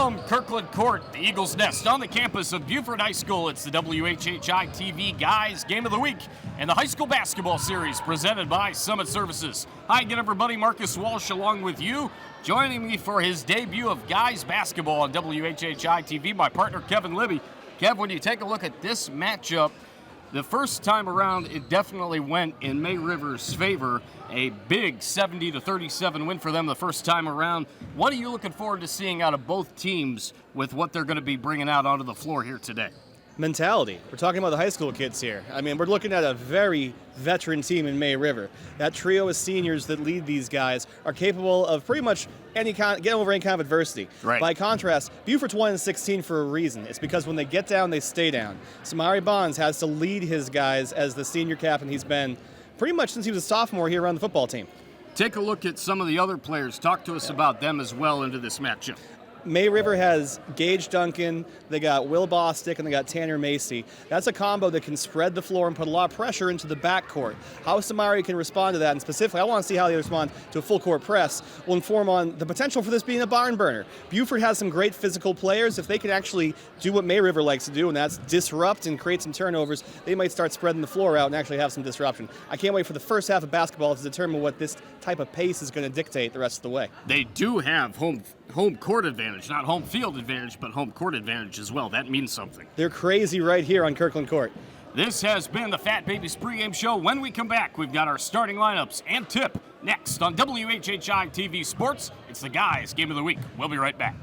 From Kirkland Court, the Eagles Nest, on the campus of Beaufort High School, it's the WHHI-TV Guys Game of the Week and the High School Basketball Series presented by Summit Services. Hi again, everybody. Marcus Walsh along with you, joining me for his debut of Guys Basketball on WHHI-TV, my partner Kevin Libby. Kev, when you take a look at this matchup, the first time around, it definitely went in May River's favor. A big 70-37 win for them the first time around. What are you looking forward to seeing out of both teams with what they're going to be bringing out onto the floor here today? Mentality. We're talking about the high school kids here. I mean, we're looking at a very veteran team in May River. That trio of seniors that lead these guys are capable of pretty much getting over any kind of adversity. Right. By contrast, Beaufort's 1-16 for a reason. It's because when they get down, they stay down. Samari Bonds has to lead his guys as the senior captain he's been pretty much since he was a sophomore here around the football team. Take a look at some of the other players. Talk to us about them as well into this matchup. May River has Gage Duncan, they got Will Bostic, and they got Tanner Macy. That's a combo that can spread the floor and put a lot of pressure into the backcourt. How Samari can respond to that, and specifically, I want to see how they respond to a full-court press, will inform on the potential for this being a barn burner. Beaufort has some great physical players. If they can actually do what May River likes to do, and that's disrupt and create some turnovers, they might start spreading the floor out and actually have some disruption. I can't wait for the first half of basketball to determine what this type of pace is going to dictate the rest of the way. They do have home court advantage, not home field advantage, but home court advantage as well. That means something. They're crazy right here on Kirkland Court. This has been the Fat Babies pregame show. When we come back, we've got our starting lineups and tip next on WHHI-TV Sports. It's the Guys Game of the Week. We'll be right back.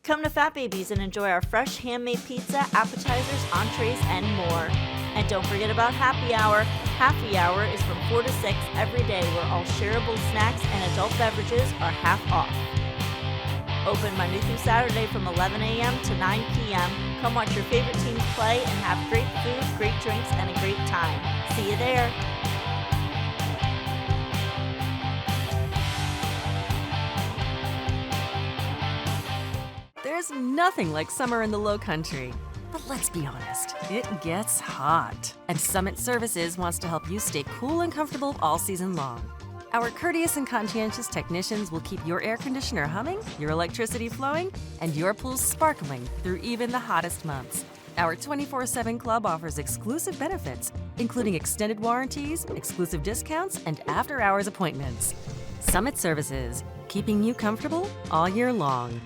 Come to Fat Babies and enjoy our fresh handmade pizza, appetizers, entrees, and more. And don't forget about Happy Hour. Happy Hour is from 4 to 6 every day, where all shareable snacks and adult beverages are half off. Open Monday through Saturday from 11 a.m. to 9 p.m. Come watch your favorite teams play and have great food, great drinks, and a great time. See you there. There's nothing like summer in the Lowcountry. But let's be honest, it gets hot. And Summit Services wants to help you stay cool and comfortable all season long. Our courteous and conscientious technicians will keep your air conditioner humming, your electricity flowing, and your pool sparkling through even the hottest months. Our 24/7 club offers exclusive benefits, including extended warranties, exclusive discounts, and after-hours appointments. Summit Services, keeping you comfortable all year long.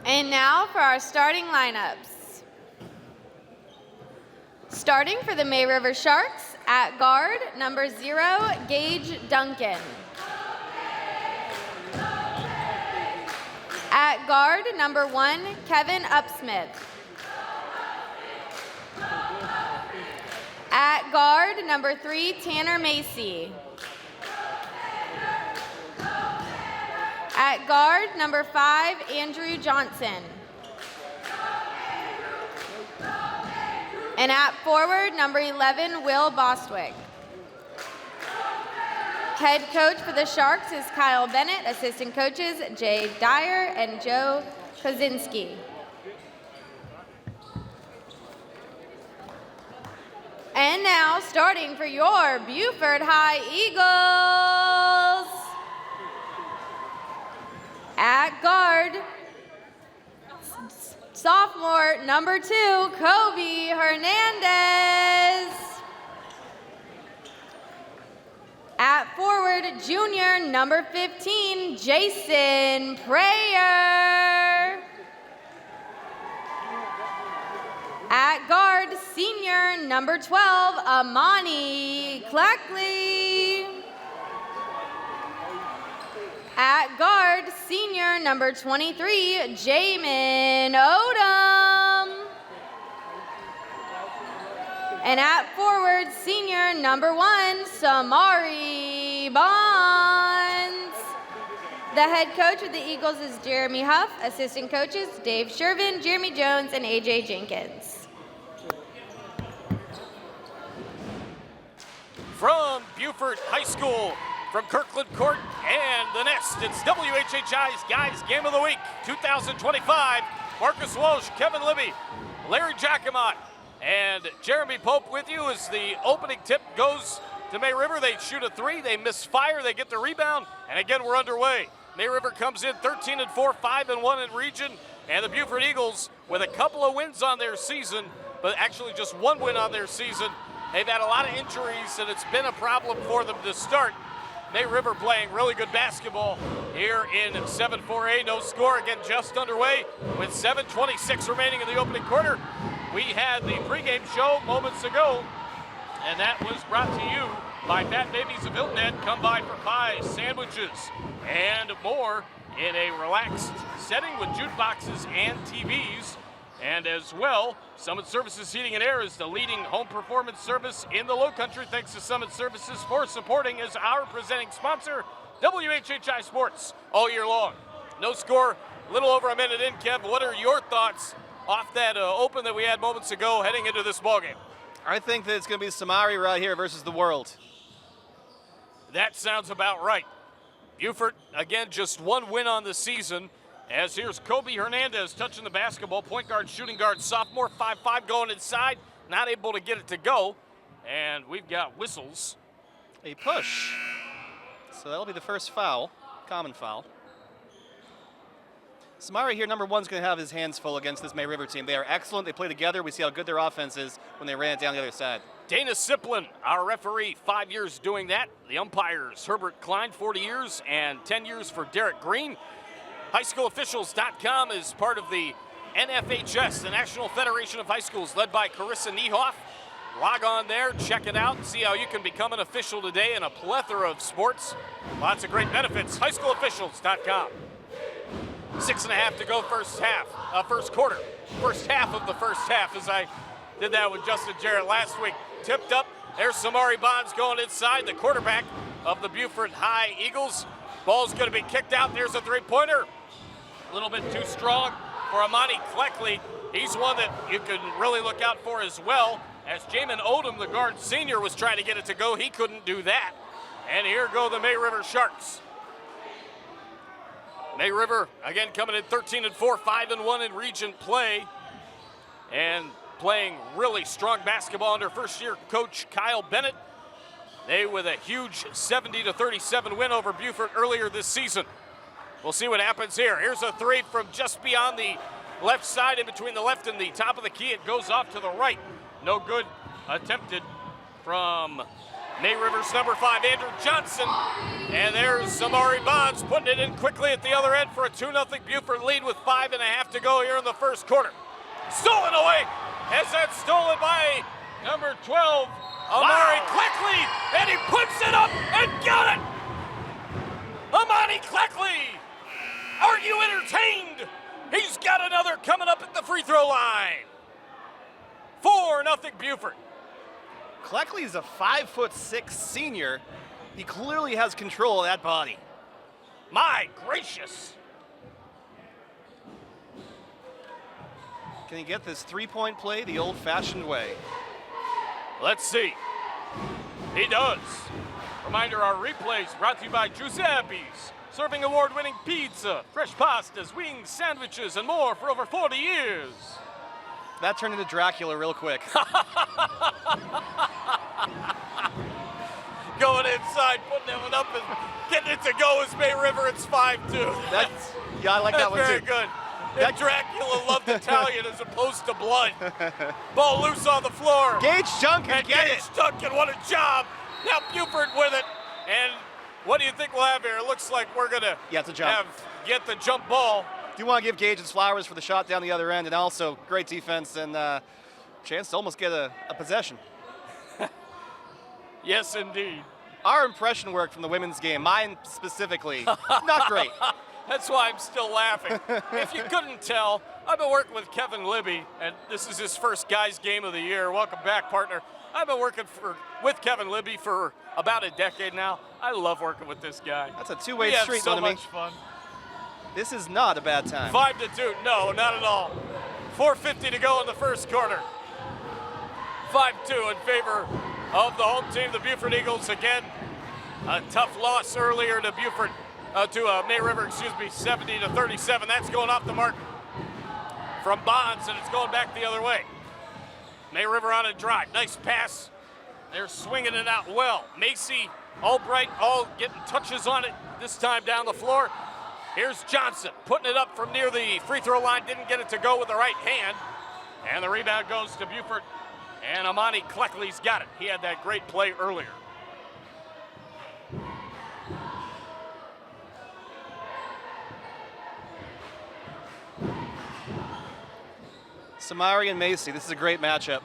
And now for our starting lineups. Starting for the May River Sharks, at guard, number 0, Gage Duncan. At guard, number 1, Kevin Upsmith. At guard, number 3, Tanner Macy. At guard, number 5, Andrew Johnson. And at forward, number 11, Will Bostwick. Head coach for the Sharks is Kyle Bennett. Assistant coaches, Jay Dyer and Joe Kozinski. And now, starting for your Beaufort High Eagles. At guard, sophomore, number 2, Kobe Hernandez. At forward, junior, number 15, Jason Prayer. At guard, senior, number 12, Amani Clackley. At guard, senior, number 23, Jamin Odom. And at forward, senior, number 1, Samari Bonds. The head coach of the Eagles is Jeremy Huff. Assistant coaches, Dave Shervin, Jeremy Jones, and AJ Jenkins. From Beaufort High School, from Kirkland Court and the Nest, it's WHHI's Guys Game of the Week 2025. Marcus Walsh, Kevin Libby, Larry Jacomot, And Jeremy Pope with you as the opening tip goes to May River. They shoot a 3, they misfire, they get the rebound, and again we're underway. May River comes in 13-4, 5-1 in region, and the Beaufort Eagles with a couple of wins on their season, but actually just one win on their season. They've had a lot of injuries, and it's been a problem for them to start. May River playing really good basketball here in 7-4A. No score, again just underway with 7:26 remaining in the opening quarter. We had the pregame show moments ago, and that was brought to you by Fat Babies of Hilton. Come by for pies, sandwiches, and more in a relaxed setting with jukeboxes and TVs. And as well, Summit Services Heating and Air is the leading home performance service in the Lowcountry. Thanks to Summit Services for supporting as our presenting sponsor, WHHI Sports, all year long. No score, a little over a minute in. Kev, what are your thoughts off that open that we had moments ago heading into this ballgame? I think that it's going to be Samari right here versus the world. That sounds about right. Beaufort, again, just one win on the season. As here's Kobe Hernandez touching the basketball. Point guard, shooting guard, sophomore, 5'5", going inside. Not able to get it to go. And we've got whistles. A push. So that'll be the first foul, common foul. Samari here, number 1, is going to have his hands full against this May River team. They are excellent. They play together. We see how good their offense is when they ran it down the other side. Dana Siplin, our referee, 5 years doing that. The umpires, Herbert Klein, 40 years, and 10 years for Derek Green. HighSchoolOfficials.com is part of the NFHS, the National Federation of High Schools, led by Carissa Niehoff. Log on there, check it out, and see how you can become an official today in a plethora of sports. Lots of great benefits. HighSchoolOfficials.com. 6.5 to go first quarter. First half of the first half, as I did that with Justin Jarrett last week. Tipped up, there's Samari Bonds going inside, the quarterback of the Beaufort High Eagles. Ball's gonna be kicked out, there's a three-pointer. A little bit too strong for Amani Cleckley. He's one that you can really look out for as well, as Jamin Odom, the guard senior, was trying to get it to go. He couldn't do that. And here go the May River Sharks. May River, again, coming in 13-4, 5-1 in region play, and playing really strong basketball under first-year coach Kyle Bennett. They with a huge 70-37 win over Beaufort earlier this season. We'll see what happens here. Here's a 3 from just beyond the left side, in between the left and the top of the key. It goes off to the right. No good. Attempted from May River's number 5, Andrew Johnson. And there's Samari Bonds putting it in quickly at the other end for a 2-0 Beaufort lead with 5.5 to go here in the first quarter. Stolen away, as that's stolen by number 12, Amari Cleckley, and he puts it up and got it! Amani Cleckley, are you entertained? He's got another coming up at the free throw line. 4-0 Beaufort. Cleckley is a 5'6" senior. He clearly has control of that body. My gracious. Can he get this three-point play the old-fashioned way? Let's see. He does. Reminder, our replays brought to you by Giuseppe's, serving award-winning pizza, fresh pastas, wings, sandwiches, and more for over 40 years. That turned into Dracula real quick. Going inside, putting that one up and getting it to go is May River. It's 5-2. Yeah, I like that one too. Very good. That Dracula loved Italian as opposed to blood. Ball loose on the floor. Gage Duncan, and get Gage it. Duncan, what a job. Now Beaufort with it. And what do you think we'll have here? It looks like we're going to it's a jump. get the jump ball. Do want to give Gage his flowers for the shot down the other end, and also great defense and chance to almost get a possession. Yes, indeed. Our impression work from the women's game, mine specifically, not great. That's why I'm still laughing. If you couldn't tell, I've been working with Kevin Libby, and this is his first guys game of the year. Welcome back, partner. I've been working with Kevin Libby for about a decade now. I love working with this guy. That's a two-way street, We have so Nonomi. much fun. This is not a bad time. 5-2, no, not at all. 4:50 to go in the first quarter. 5-2 in favor of the home team, the Beaufort Eagles. Again, a tough loss earlier to Beaufort, to May River, 70-37. That's going off the mark from Bonds, and it's going back the other way. May River on a drive. Nice pass. They're swinging it out well. Macy, Albright, all getting touches on it this time down the floor. Here's Johnson putting it up from near the free throw line. Didn't get it to go with the right hand. And the rebound goes to Beaufort. And Amani Kleckley's got it. He had that great play earlier. Samari and Macy, this is a great matchup.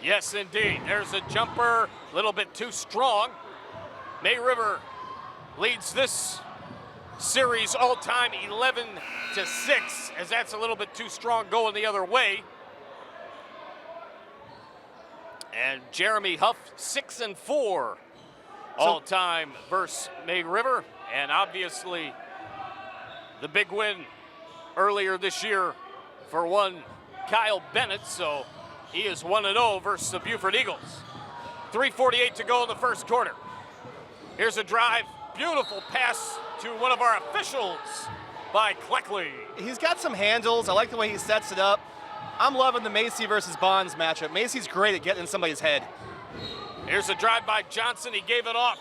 Yes, indeed. There's a jumper, a little bit too strong. May River leads this series all-time 11-6, as that's a little bit too strong going the other way. And Jeremy Huff, 6-4 all-time versus May River. And obviously, the big win earlier this year for one Kyle Bennett, so he is 1-0 versus the Beaufort Eagles. 3:48 to go in the first quarter. Here's a drive, beautiful pass to one of our officials by Kleckley. He's got some handles. I like the way he sets it up. I'm loving the Macy versus Bonds matchup. Macy's great at getting in somebody's head. Here's a drive by Johnson. He gave it off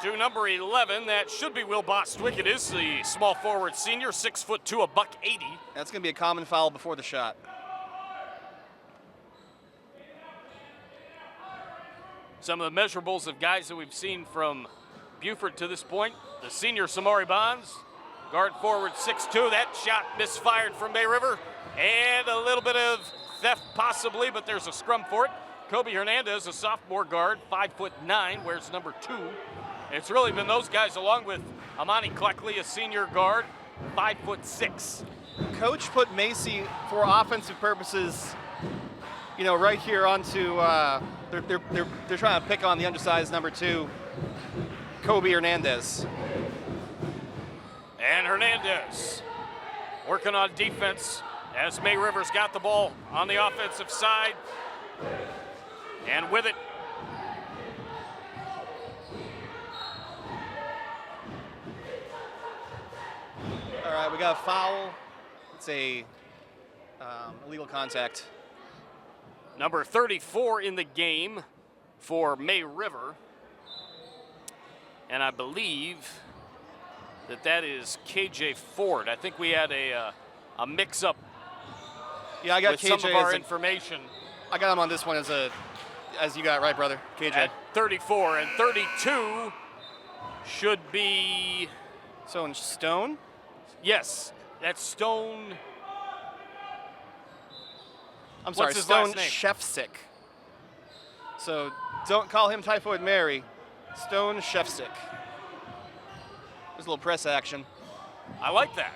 to number 11. That should be Will Bostwick. It is the small forward senior, 6'2", $180. That's going to be a common foul before the shot. Some of the measurables of guys that we've seen from Beaufort to this point. The senior Samari Bonds, guard forward 6'2". That shot misfired from May River. And a little bit of theft possibly, but there's a scrum for it. Kobe Hernandez, a sophomore guard, 5'9", wears number 2. It's really been those guys along with Amani Kleckley, a senior guard, 5'6". Coach put Macy for offensive purposes, you know, right here onto, they're trying to pick on the undersized number 2, Kobe Hernandez. And Hernandez working on defense as May River's got the ball on the offensive side. And with it, all right, we got a foul. It's a illegal contact. Number 34 in the game for May River. And I believe that is KJ Ford. I think we had a mix-up Yeah, I got with KJ some of our as information. I got him on this one as you got it right, brother. KJ. At 34 and 32 should be. So in Stone? Yes, that's Stone. I'm sorry, What's his Stone last name? Shefsick. So don't call him Typhoid Mary. Stone Shefsick. There's a little press action. I like that.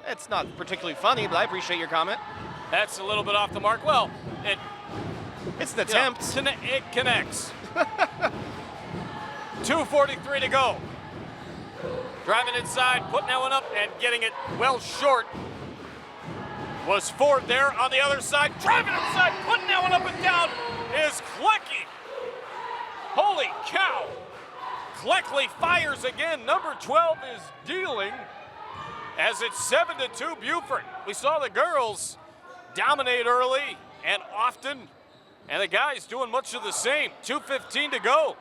It's not particularly funny, but I appreciate your comment. That's a little bit off the mark. Well, It's an attempt. It connects. 2:43 to go. Driving inside, putting that one up and getting it well short. Was Ford there on the other side. Driving inside, putting that one up and down is Kleckley. Holy cow. Kleckley fires again. Number 12 is dealing as it's 7-2 Beaufort. We saw the girls dominate early and often, and the guys doing much of the same. 2:15 to go.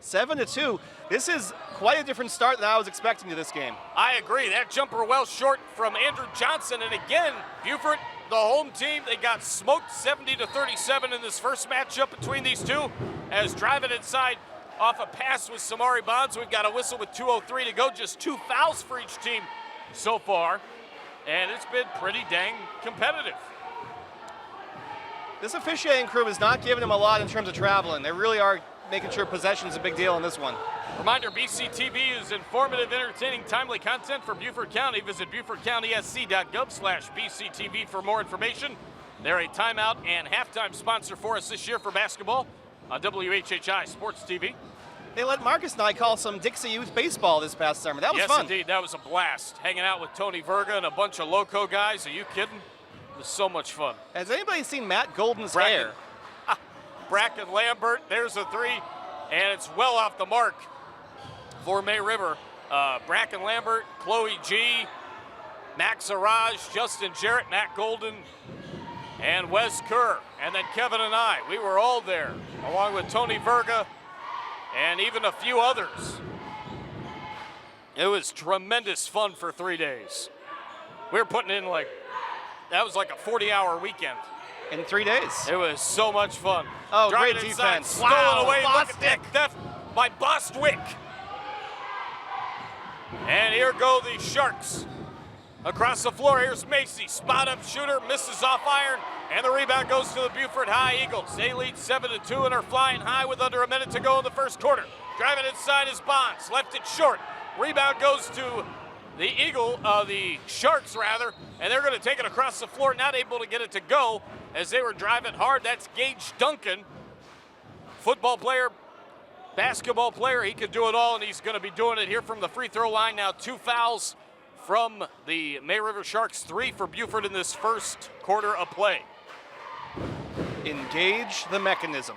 7-2. This is quite a different start than I was expecting to this game. I agree. That jumper well short from Andrew Johnson. And again, Beaufort, the home team, they got smoked 70-37 in this first matchup between these two. As driving inside off a pass with Samari Bonds. We've got a whistle with 2:03 to go. Just 2 fouls for each team so far. And it's been pretty dang competitive. This officiating crew is not giving them a lot in terms of traveling. They really are making sure possession is a big deal in this one. Reminder, BCTV is informative, entertaining, timely content for Beaufort County. Visit BeaufortCountySC.gov/BCTV for more information. They're a timeout and halftime sponsor for us this year for basketball on WHHI Sports TV. They let Marcus and I call some Dixie Youth baseball this past summer. That was fun. Yes, indeed. That was a blast. Hanging out with Tony Verga and a bunch of Loco guys. Are you kidding? It was so much fun. Has anybody seen Matt Golden's Bracken. hair? Bracken Lambert, there's a 3, and it's well off the mark for May River. Bracken Lambert, Chloe G, Max Araj, Justin Jarrett, Matt Golden, and Wes Kerr, and then Kevin and I. We were all there, along with Tony Verga and even a few others. It was tremendous fun for 3 days. We were putting in that was like a 40-hour weekend. In 3 days. It was so much fun. Oh, Driving great inside, defense. stolen Wow, away. Look at Bostwick. that theft by Bostwick. And here go the Sharks. Across the floor, here's Macy. Spot-up shooter, misses off iron, and the rebound goes to the Beaufort High Eagles. They lead 7-2 and are flying high with under a minute to go in the first quarter. Driving inside is Bonds, left it short. Rebound goes to the Sharks, and they're going to take it across the floor, not able to get it to go as they were driving hard. That's Gage Duncan, football player, basketball player. He could do it all, and he's going to be doing it here from the free throw line now. 2 fouls from the May River Sharks, 3 for Beaufort in this first quarter of play. Engage the mechanism.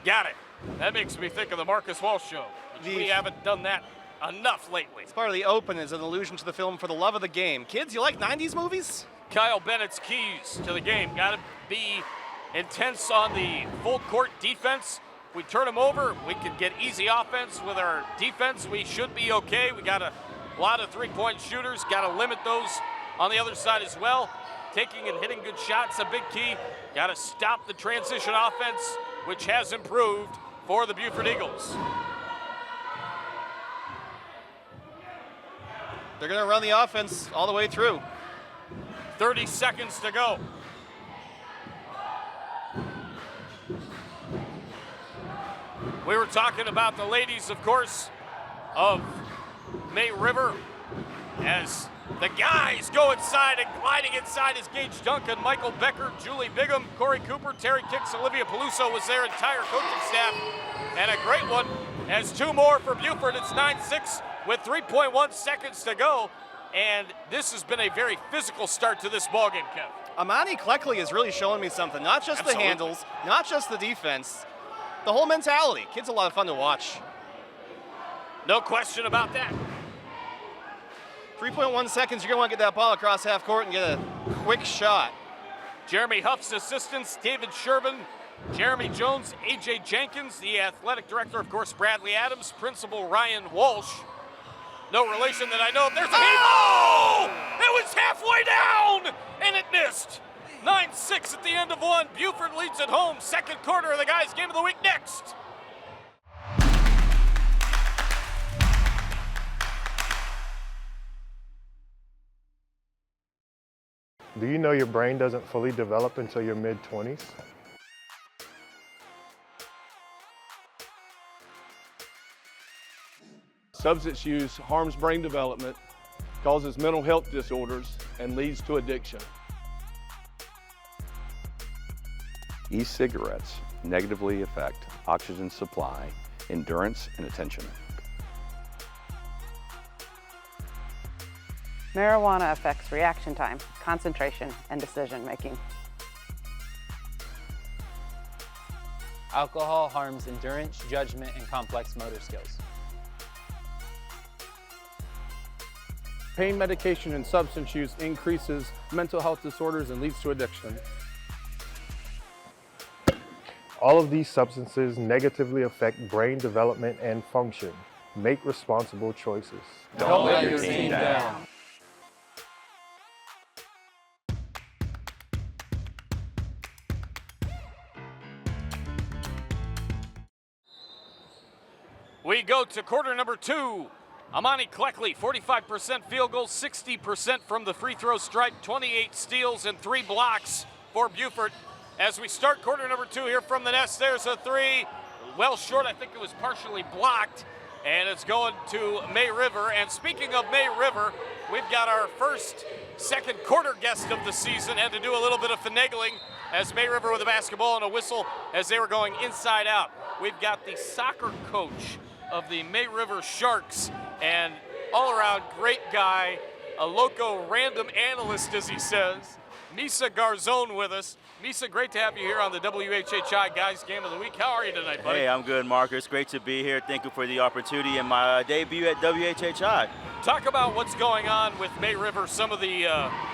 Got it. That makes me think of the Marcus Walsh show. We haven't done that enough lately. It's part of the open is an allusion to the film For the Love of the Game. Kids, you like 90s movies? Kyle Bennett's keys to the game. Got to be intense on the full court defense. If we turn them over, we can get easy offense with our defense. We should be okay. We got a lot of three-point shooters. Got to limit those on the other side as well. Taking and hitting good shots, a big key. Got to stop the transition offense, which has improved for the Beaufort Eagles. They're going to run the offense all the way through. 30 seconds to go. We were talking about the ladies, of course, of May River as the guys go inside, and gliding inside is Gage Duncan, Michael Becker, Julie Bigham, Corey Cooper, Terry Kicks, Olivia Peluso was their entire coaching staff. And a great one as 2 more for Beaufort. It's 9-6 with 3.1 seconds to go. And this has been a very physical start to this ballgame, Kev. Amani Cleckley is really showing me something. Not just the handles, not just the defense, the whole mentality. Kid's a lot of fun to watch. No question about that. 3.1 seconds, you're going to want to get that ball across half court and get a quick shot. Jeremy Huff's assistants, David Sherman, Jeremy Jones, A.J. Jenkins, the athletic director, of course, Bradley Adams, principal Ryan Walsh. No relation that I know of. There's a it was halfway down, and it missed. 9-6 at the end of one. Beaufort leads at home. Second quarter of the guys' game of the week next. Do you know your brain doesn't fully develop until your mid-20s? Substance use harms brain development, causes mental health disorders, and leads to addiction. E-cigarettes negatively affect oxygen supply, endurance, and attention. Marijuana affects reaction time, concentration, and decision making. Alcohol harms endurance, judgment, and complex motor skills. Pain medication and substance use increases mental health disorders and leads to addiction. All of these substances negatively affect brain development and function. Make responsible choices. Don't let your team down. We go to quarter number 2. Amani Cleckley, 45% field goal, 60% from the free throw stripe, 28 steals and 3 blocks for Beaufort. As we start quarter number 2 here from the nest, there's a 3. Well short, I think it was partially blocked, and it's going to May River. And speaking of May River, we've got our first second quarter guest of the season. Had to do a little bit of finagling as May River with a basketball and a whistle as they were going inside out. We've got the soccer coach of the May River Sharks, and all-around great guy, a loco random analyst, as he says, Misa Garzone with us. Misa, great to have you here on the WHHI Guys Game of the Week. How are you tonight, buddy? Hey, I'm good, Marcus. Great to be here. Thank you for the opportunity and my debut at WHHI. Talk about what's going on with May River, some of the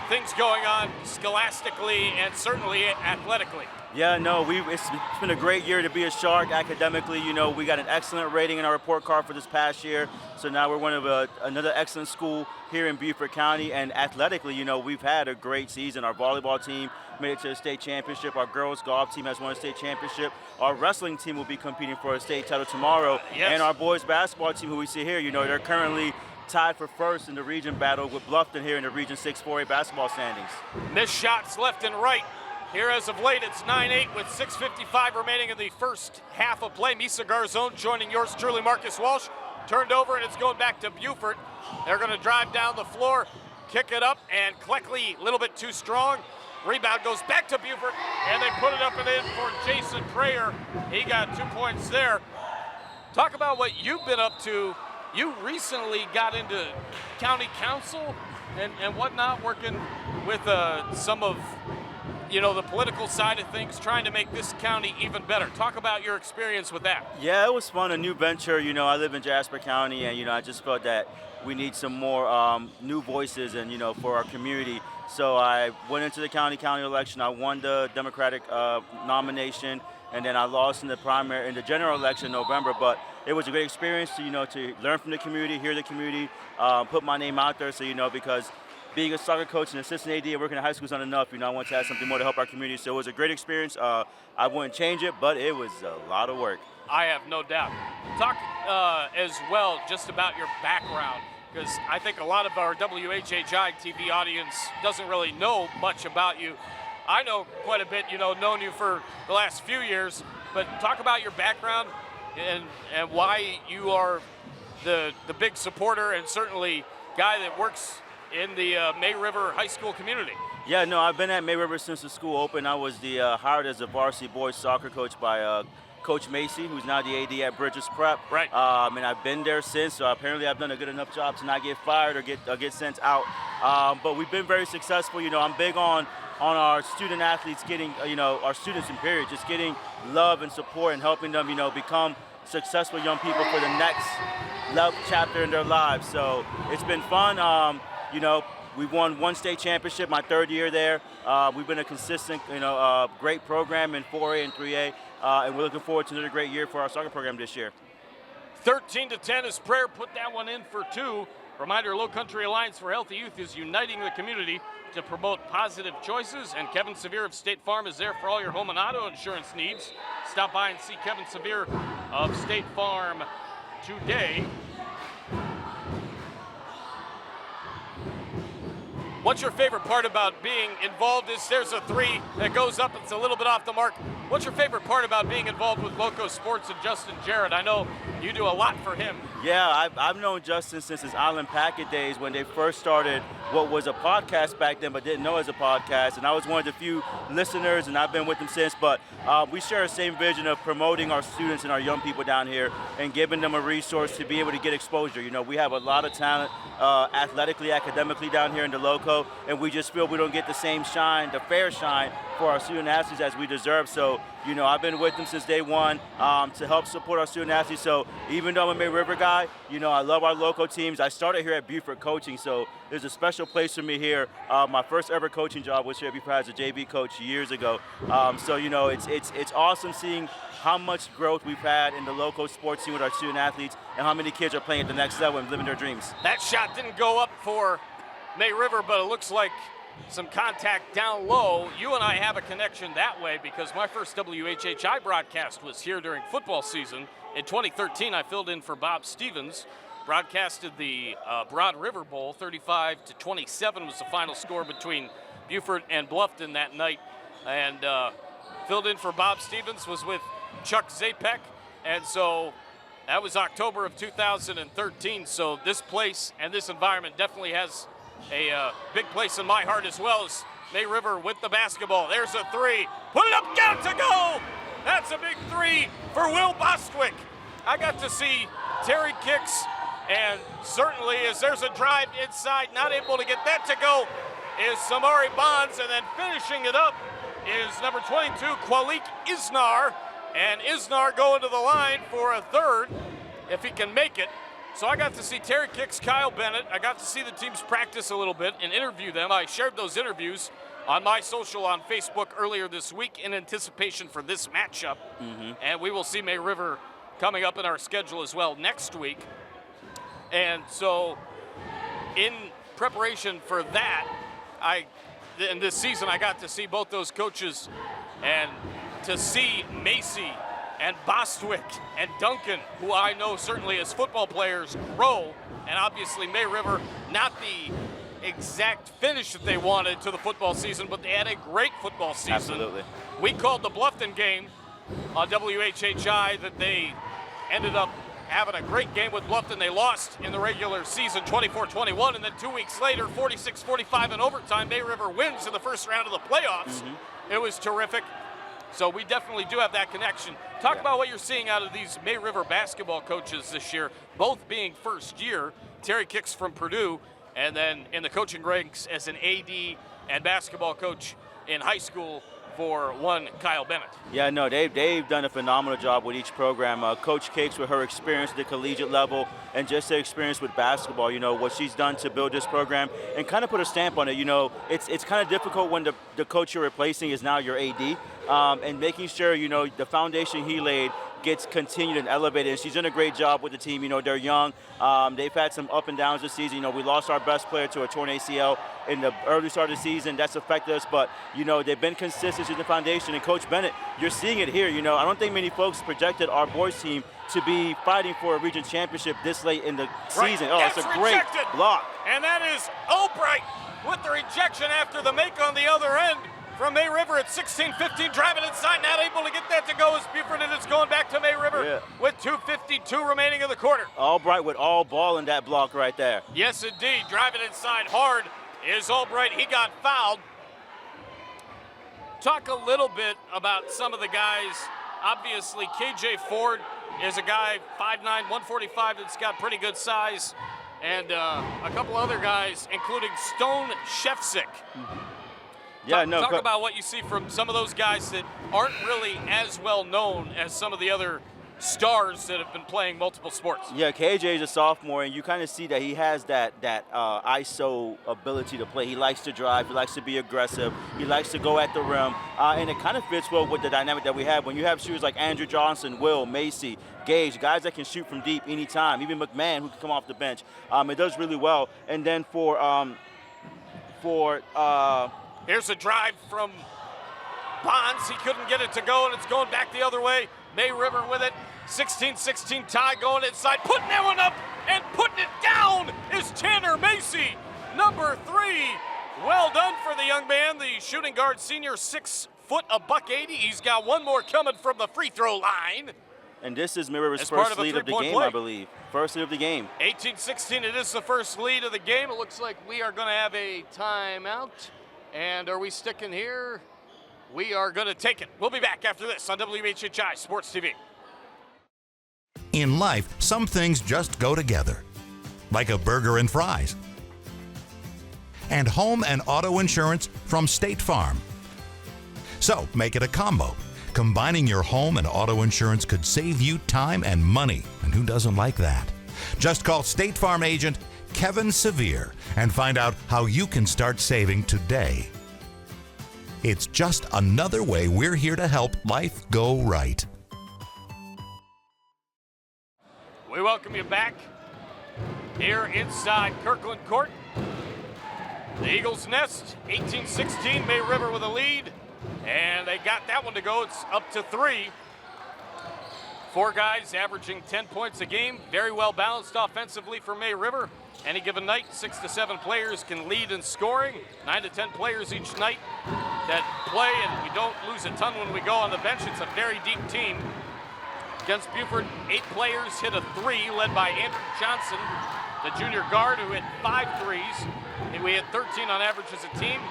things going on scholastically and certainly athletically. Yeah, no, it's been a great year to be a Shark academically. You know, we got an excellent rating in our report card for this past year. So now we're one of another excellent school here in Beaufort County. And athletically, you know, we've had a great season. Our volleyball team made it to the state championship. Our girls golf team has won a state championship. Our wrestling team will be competing for a state title tomorrow. Yes. And our boys basketball team, who we see here, you know, they're currently tied for first in the region battle with Bluffton here in the Region 6 4A basketball standings. Missed shots left and right. Here as of late, it's 9-8 with 6:55 remaining in the first half of play. Misa Garzone joining yours truly, Marcus Walsh. Turned over, and it's going back to Beaufort. They're going to drive down the floor, kick it up, and Cleckley a little bit too strong. Rebound goes back to Beaufort, and they put it up and in for Jason Prayer. He got 2 points there. Talk about what you've been up to. You recently got into county council and whatnot, working with some of, you know, the political side of things, trying to make this county even better. Talk about your experience with that. Yeah, it was fun, a new venture. You know, I live in Jasper County, and, you know, I just felt that we need some more new voices and, you know, for our community. So I went into the county election. I won the Democratic nomination, and then I lost in the general election in November. But it was a great experience to, you know, to learn from the community, hear the community, put my name out there. So, you know, because being a soccer coach and assistant AD and working in high school is not enough. You know, I want to have something more to help our community. So it was a great experience. I wouldn't change it, but it was a lot of work. I have no doubt. Talk as well just about your background, because I think a lot of our WHHI-TV audience doesn't really know much about you. I know quite a bit, you know, known you for the last few years, but talk about your background and why you are the big supporter and certainly guy that works in the May River High School community. Yeah, no, I've been at May River since the school opened. I was hired as a varsity boys soccer coach by Coach Macy, who's now the AD at Bridges Prep. Right. And I've been there since, so apparently I've done a good enough job to not get fired or get sent out. But we've been very successful. You know, I'm big on our student athletes getting, you know, our students in period, just getting love and support and helping them, you know, become successful young people for the next chapter in their lives. So it's been fun. You know, we've won one state championship my third year there. We've been a consistent, you know, great program in 4A and 3A, and we're looking forward to another great year for our soccer program this year. 13-10 as Prayer put that one in for two. Reminder, Lowcountry Alliance for Healthy Youth is uniting the community to promote positive choices, and Kevin Severe of State Farm is there for all your home and auto insurance needs. Stop by and see Kevin Severe of State Farm today. What's your favorite part about being involved? There's a three that goes up, it's a little bit off the mark. What's your favorite part about being involved with Loco Sports and Justin Jarrett? I know you do a lot for him. Yeah, I've known Justin since his Island Packet days when they first started what was a podcast back then but didn't know as a podcast. And I was one of the few listeners, and I've been with them since. But we share the same vision of promoting our students and our young people down here and giving them a resource to be able to get exposure. You know, we have a lot of talent athletically, academically down here in the Loco, and we just feel we don't get the same shine, the fair shine for our student athletes as we deserve. So, you know, I've been with them since day one to help support our student athletes. So even though I'm a May River guy, you know, I love our local teams. I started here at Beaufort coaching, so there's a special place for me here. My first ever coaching job was here at Beaufort as a JV coach years ago. So, you know, it's awesome seeing how much growth we've had in the local sports team with our student athletes and how many kids are playing at the next level and living their dreams. That shot didn't go up for May River, but it looks like some contact down low. You and I have a connection that way because my first WHHI broadcast was here during football season. In 2013, I filled in for Bob Stevens, broadcasted the Broad River Bowl. 35-27 was the final score between Beaufort and Bluffton that night. And filled in for Bob Stevens, was with Chuck Zapek. And so that was October of 2013. So this place and this environment definitely has a big place in my heart as well as May River with the basketball. There's a three. Put it up, got to go! That's a big three for Will Bostwick. I got to see Terry kicks, and certainly as there's a drive inside, not able to get that to go, is Samari Bonds, and then finishing it up is number 22, Kwalik Isnar, and Isnar going to the line for a third, if he can make it. So I got to see Terry Kicks, Kyle Bennett. I got to see the teams practice a little bit and interview them. I shared those interviews on my social on Facebook earlier this week in anticipation for this matchup. And we will see May River coming up in our schedule as well next week. And so in preparation for that, in this season, I got to see both those coaches, and to see Macy and Bostwick and Duncan, who I know certainly as football players, grow, and obviously May River, not the exact finish that they wanted to the football season, but they had a great football season. Absolutely. We called the Bluffton game on WHHI that they ended up having a great game with Bluffton. They lost in the regular season 24-21, and then 2 weeks later, 46-45 in overtime, May River wins in the first round of the playoffs. It was terrific. So we definitely do have that connection. Talk about what you're seeing out of these May River basketball coaches this year, both being first year. Terry Kicks from Purdue, and then in the coaching ranks as an AD and basketball coach in high school for one Kyle Bennett. Yeah, no, they've done a phenomenal job with each program. Coach Cakes, with her experience at the collegiate level and just her experience with basketball, you know, what she's done to build this program and kind of put a stamp on it. You know, it's kind of difficult when the coach you're replacing is now your AD, and making sure, you know, the foundation he laid gets continued and elevated. And she's done a great job with the team. You know, they're young. They've had some up and downs this season. You know, we lost our best player to a torn ACL in the early start of the season. That's affected us, but, you know, they've been consistent to the foundation. And Coach Bennett, you're seeing it here. You know, I don't think many folks projected our boys team to be fighting for a region championship this late in the season. Oh, it's a great block. And that is Albright with the rejection after the make on the other end from May River at 16-15, driving inside, not able to get that to go as Beaufort, and it's going back to May River with 2:52 remaining in the quarter. Albright with all ball in that block right there. Yes, indeed. Driving inside hard is Albright. He got fouled. Talk a little bit about some of the guys. Obviously, KJ Ford is a guy, 5'9", 145, that's got pretty good size. And a couple other guys, including Stone Shefsick. Yeah, Talk about what you see from some of those guys that aren't really as well known as some of the other stars that have been playing multiple sports. Yeah, KJ is a sophomore, and you kind of see that he has that ISO ability to play. He likes to drive. He likes to be aggressive. He likes to go at the rim, and it kind of fits well with the dynamic that we have. When you have shooters like Andrew Johnson, Will, Macy, Gage, guys that can shoot from deep anytime, even McMahon, who can come off the bench, it does really well. And then here's a drive from Bonds. He couldn't get it to go, and it's going back the other way. May River with it. 16-16 tie going inside. Putting that one up and putting it down is Tanner Macy, number 3. Well done for the young man, the shooting guard senior, 6 foot, $180. He's got one more coming from the free throw line. And this is May River's first lead of the game, I believe. First lead of the game. 18-16, it is the first lead of the game. It looks like we are going to have a timeout. And are we sticking here? We are going to take it. We'll be back after this on WHHI Sports TV. In life, some things just go together, like a burger and fries. And home and auto insurance from State Farm. So make it a combo. Combining your home and auto insurance could save you time and money. And who doesn't like that? Just call State Farm agent Kevin Sevier and find out how you can start saving today. It's just another way we're here to help life go right. We welcome you back here inside Kirkland Court. The Eagles nest, 18-16, May River with a lead, and they got that one to go. It's up to 3. 4 guys averaging 10 points a game, very well balanced offensively for May River. Any given night, 6 to 7 players can lead in scoring, 9 to 10 players each night that play, and we don't lose a ton when we go on the bench. It's a very deep team. Against Beaufort, 8 players hit a 3, led by Andrew Johnson, the junior guard, who hit 5 threes. And we had 13 on average as a team.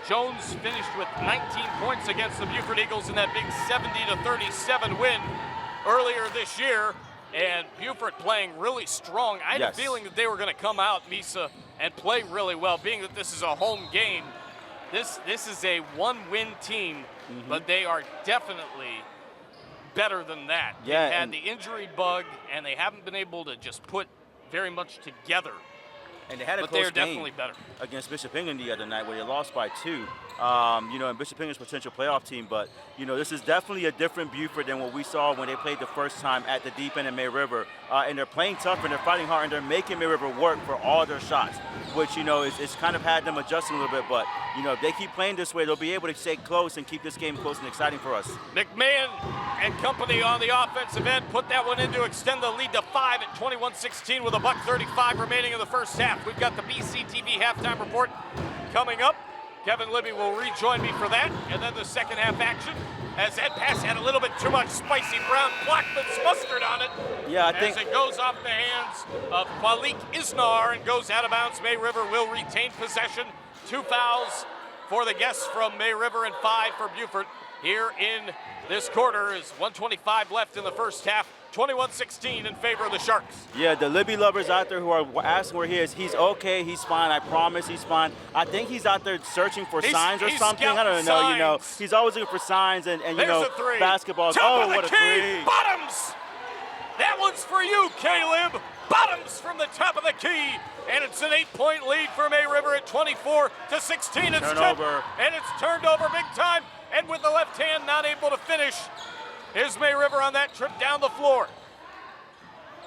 Jones finished with 19 points against the Beaufort Eagles in that big 70-37 win earlier this year. And Beaufort playing really strong. I had a feeling that they were going to come out, Misa, and play really well, being that this is a home game. This is a one-win team, but they are definitely better than that. Yeah, they've had the injury bug, and they haven't been able to just put very much together. And they had a but close they're game definitely better against Bishop England the other night where they lost by 2. And Bishop England's potential playoff team, but this is definitely a different Beaufort than what we saw when they played the first time at the deep end in May River. And they're playing tough and they're fighting hard and they're making May River work for all their shots, which it's kind of had them adjusting a little bit. But if they keep playing this way, they'll be able to stay close and keep this game close and exciting for us. McMahon and company on the offensive end put that one in to extend the lead to 5 at 21-16 with $1:35 remaining in the first half. We've got the BCTV halftime report coming up. Kevin Libby will rejoin me for that. And then the second half action, as that pass had a little bit too much spicy brown Blackman's mustard on it. Yeah, I think. As it goes off the hands of Malik Isnar and goes out of bounds. May River will retain possession. 2 fouls for the guests from May River and 5 for Beaufort. Here in this quarter is 1:25 left in the first half. 21-16 in favor of the Sharks. Yeah, the Libby lovers out there who are asking where he is, he's okay, he's fine, I promise he's fine. I think he's out there searching for signs or something. I don't know, he's always looking for signs and basketball. Oh, what a three. Bottoms! That one's for you, Caleb. Bottoms from the top of the key. And it's an 8-point lead for May River at 24-16. It's turnover. And it's turned over big time. And with the left hand, not able to finish. Here's May River on that trip down the floor.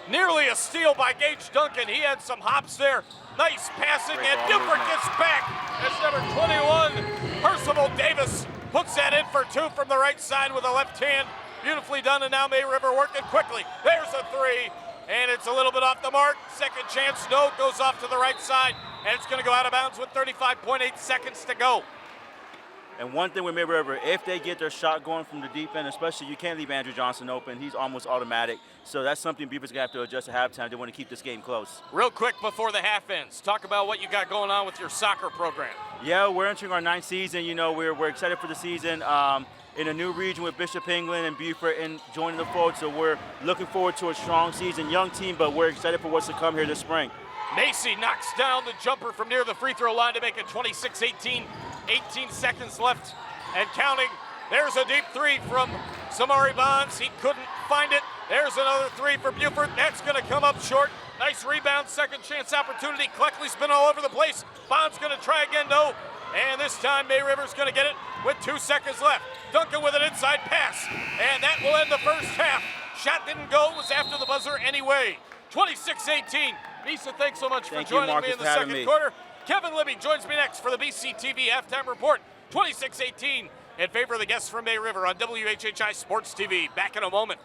Nearly a steal by Gage Duncan. He had some hops there. Nice passing, and Beaufort gets back. That's number 21, Percival Davis, puts that in for 2 from the right side with a left hand. Beautifully done, and now May River working quickly. There's a 3, and it's a little bit off the mark. Second chance, no, goes off to the right side, and it's gonna go out of bounds with 35.8 seconds to go. And one thing with May River, if they get their shot going from the deep end, especially, you can't leave Andrew Johnson open. He's almost automatic. So that's something Beaufort's going to have to adjust at halftime. They want to keep this game close. Real quick before the half ends, talk about what you got going on with your soccer program. Yeah, we're entering our 9th season. We're excited for the season. In a new region with Bishop England and Beaufort and joining the fold. So we're looking forward to a strong season. Young team, but we're excited for what's to come here this spring. Macy knocks down the jumper from near the free throw line to make it 26-18. 18 seconds left and counting. There's a deep 3 from Samari Bonds. He couldn't find it. There's another 3 for Beaufort. That's going to come up short. Nice rebound, second chance opportunity. Cleckley's been all over the place. Bonds going to try again, though. And this time, May River's going to get it with 2 seconds left. Duncan with an inside pass. And that will end the first half. Shot didn't go. It was after the buzzer anyway. 26-18. Misa, thanks so much for joining me in the second quarter. Kevin Libby joins me next for the BCTV halftime report. 26-18 in favor of the guests from May River on WHHI Sports TV. Back in a moment.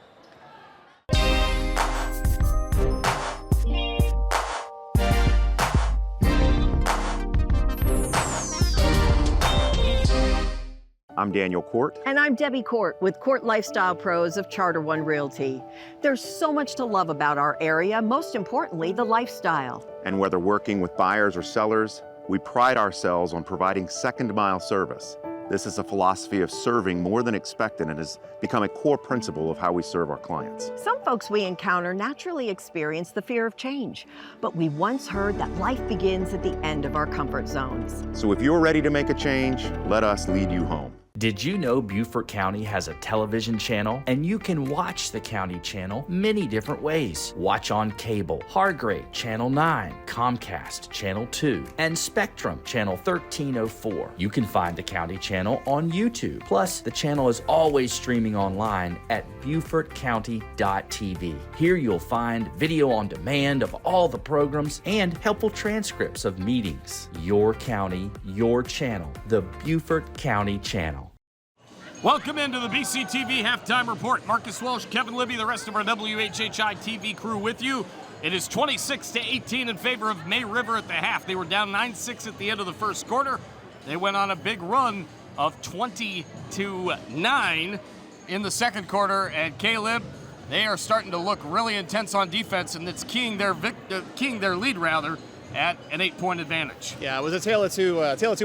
I'm Daniel Court. And I'm Debbie Court with Court Lifestyle Pros of Charter One Realty. There's so much to love about our area, most importantly, the lifestyle. And whether working with buyers or sellers, we pride ourselves on providing second-mile service. This is a philosophy of serving more than expected and has become a core principle of how we serve our clients. Some folks we encounter naturally experience the fear of change, but we once heard that life begins at the end of our comfort zones. So if you're ready to make a change, let us lead you home. Did you know Beaufort County has a television channel? And you can watch the county channel many different ways. Watch on cable, Hargrave, Channel 9, Comcast, Channel 2, and Spectrum, Channel 1304. You can find the county channel on YouTube. Plus, the channel is always streaming online at BeaufortCounty.tv. Here you'll find video on demand of all the programs and helpful transcripts of meetings. Your county, your channel, the Beaufort County Channel. Welcome into the BCTV halftime report. Marcus Walsh, Kevin Libby, the rest of our WHHI-TV crew with you. It is 26-18 in favor of May River at the half. They were down 9-6 at the end of the first quarter. They went on a big run of 20-9 in the second quarter. And Caleb, they are starting to look really intense on defense, and it's keying their lead rather at an 8-point advantage. Yeah, it was a tale of two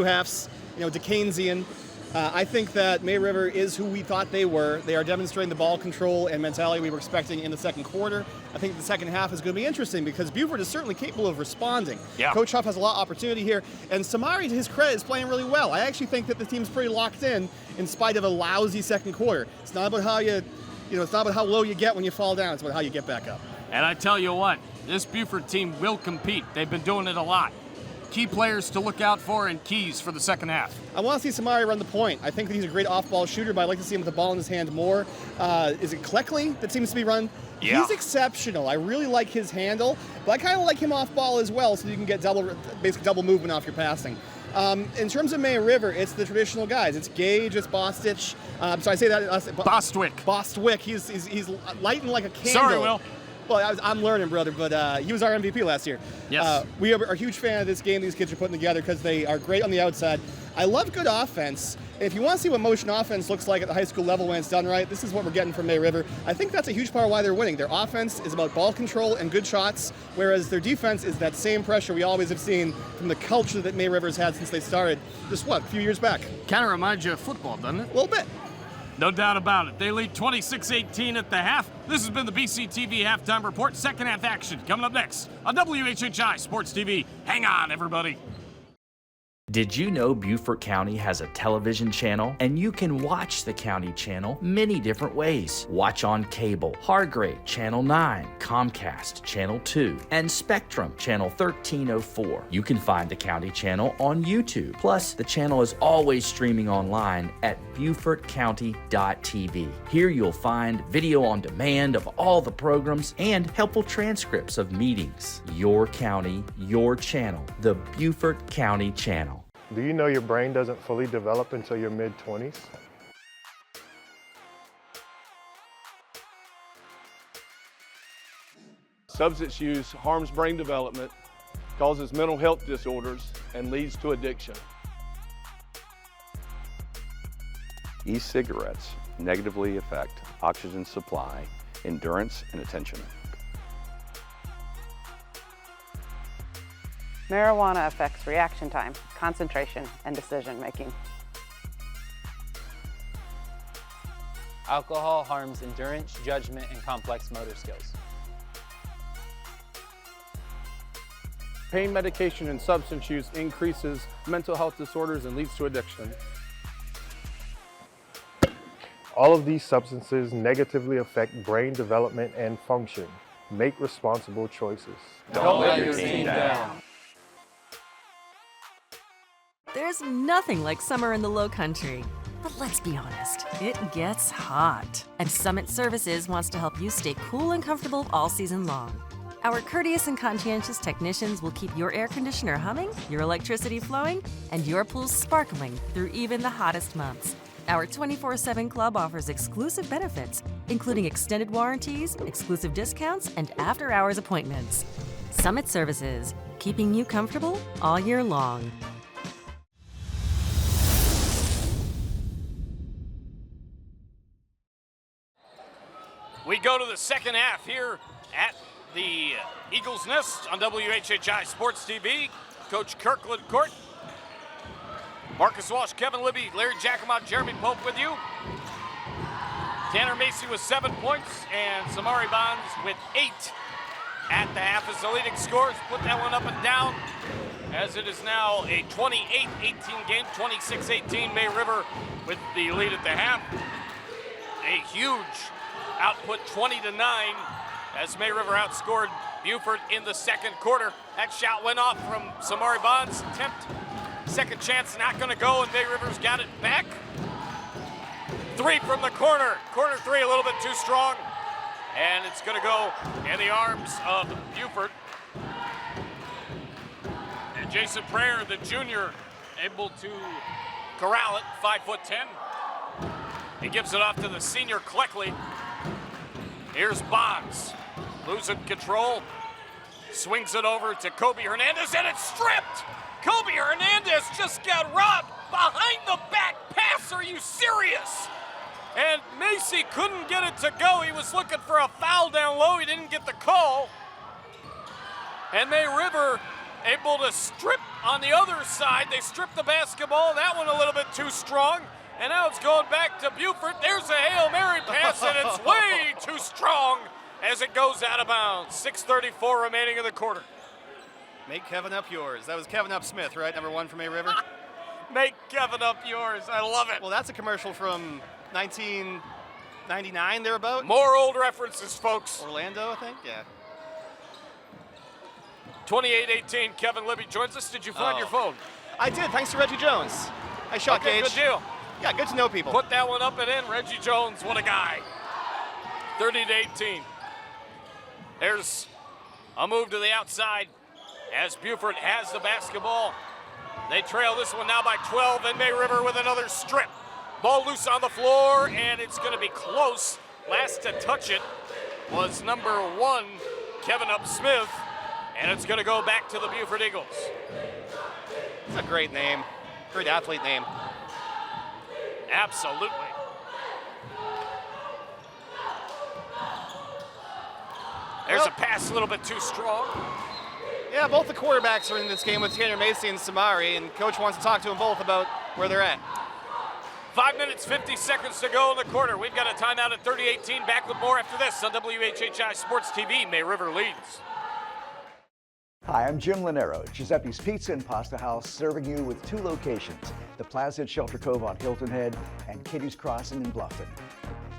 halves. Dickensian. I think that May River is who we thought they were. They are demonstrating the ball control and mentality we were expecting in the second quarter. I think the second half is going to be interesting because Beaufort is certainly capable of responding. Yeah. Coach Huff has a lot of opportunity here, and Samari, to his credit, is playing really well. I actually think that the team's pretty locked in spite of a lousy second quarter. It's not about how it's not about how low you get when you fall down. It's about how you get back up. And I tell you what, this Beaufort team will compete. They've been doing it a lot. Key players to look out for and keys for the second half. I want to see Samari run the point. I think that he's a great off-ball shooter, but I'd like to see him with the ball in his hand more. Is it Cleckley that seems to be run? Yeah. He's exceptional. I really like his handle, but I kind of like him off-ball as well, so you can get basically double movement off your passing. In terms of May River, it's the traditional guys. It's Gage, it's Bostich. So I say that. Bostwick. Bostwick. He's lighting like a candle. Sorry, Will. Well, I'm learning, brother, but he was our MVP last year. Yes. We are a huge fan of this game these kids are putting together because they are great on the outside. I love good offense. If you want to see what motion offense looks like at the high school level when it's done right, this is what we're getting from May River. I think that's a huge part of why they're winning. Their offense is about ball control and good shots, whereas their defense is that same pressure we always have seen from the culture that May River's had since they started just, a few years back? Kind of reminds you of football, doesn't it? A little bit. No doubt about it. They lead 26-18 at the half. This has been the BCTV Halftime Report. Second half action coming up next on WHHI Sports TV. Hang on, everybody. Did you know Beaufort County has a television channel? And you can watch the county channel many different ways. Watch on cable, Hargrave, Channel 9, Comcast, Channel 2, and Spectrum, Channel 1304. You can find the county channel on YouTube. Plus, the channel is always streaming online at BeaufortCounty.tv. Here you'll find video on demand of all the programs and helpful transcripts of meetings. Your county, your channel, the Beaufort County Channel. Do you know your brain doesn't fully develop until your mid-20s? Substance use harms brain development, causes mental health disorders, and leads to addiction. E-cigarettes negatively affect oxygen supply, endurance, and attention. Marijuana affects reaction time, concentration, and decision making. Alcohol harms endurance, judgment, and complex motor skills. Pain medication and substance use increases mental health disorders and leads to addiction. All of these substances negatively affect brain development and function. Make responsible choices. Don't let your team down. There's nothing like summer in the Lowcountry. But let's be honest, it gets hot. And Summit Services wants to help you stay cool and comfortable all season long. Our courteous and conscientious technicians will keep your air conditioner humming, your electricity flowing, and your pool sparkling through even the hottest months. Our 24/7 club offers exclusive benefits, including extended warranties, exclusive discounts, and after-hours appointments. Summit Services, keeping you comfortable all year long. We go to the second half here at the Eagles Nest on WHHI Sports TV. Coach Kirkland Court, Marcus Walsh, Kevin Libby, Larry Giacomo, Jeremy Pope with you. Tanner Macy with 7 points and Samari Bonds with 8 at the half as the leading scorers. Put that one up and down as it is now a 28-18 game, 26-18. May River with the lead at the half. A huge output, 20-9, as May River outscored Beaufort in the second quarter. That shot went off from Samari Bonds. Attempt, second chance, not going to go, and May River's got it back. 3 from the corner. Corner 3 a little bit too strong, and it's going to go in the arms of Beaufort. And Jason Prayer, the junior, able to corral it, 5'10". He gives it off to the senior Cleckley. Here's Bonds, losing control, swings it over to Kobe Hernandez, and it's stripped! Kobe Hernandez just got robbed behind the back pass. Are you serious? And Macy couldn't get it to go. He was looking for a foul down low. He didn't get the call. And May River able to strip on the other side. They stripped the basketball. That one a little bit too strong. And now it's going back to Beaufort. There's a Hail Mary pass, and it's way too strong as it goes out of bounds. 6:34 remaining in the quarter. Make Kevin up yours. That was Kevin Up Smith, right? Number 1 for May River? Make Kevin up yours. I love it. Well, that's a commercial from 1999, thereabout. More old references, folks. Orlando, I think? Yeah. 28-18, Kevin Libby joins us. Did you find your phone? I did, thanks to Reggie Jones. Nice shot, Okay, Gage. good deal. Yeah, good to know people. Put that one up and in. Reggie Jones, what a guy. 30-18. There's a move to the outside as Beaufort has the basketball. They trail this one now by 12, and May River with another strip. Ball loose on the floor, and it's going to be close. Last to touch it was number 1, Kevin Smith, and it's going to go back to the Beaufort Eagles. It's a great name, great athlete name. Absolutely. There's a pass a little bit too strong. Yeah, both the quarterbacks are in this game with Tanner Macy and Samari, and Coach wants to talk to them both about where they're at. 5 minutes, 50 seconds to go in the quarter. We've got a timeout at 30-18. Back with more after this on WHHI Sports TV. May River leads. Hi, I'm Jim Lanero, Giuseppe's Pizza and Pasta House, serving you with 2 locations, the Plaza at Shelter Cove on Hilton Head and Kitty's Crossing in Bluffton.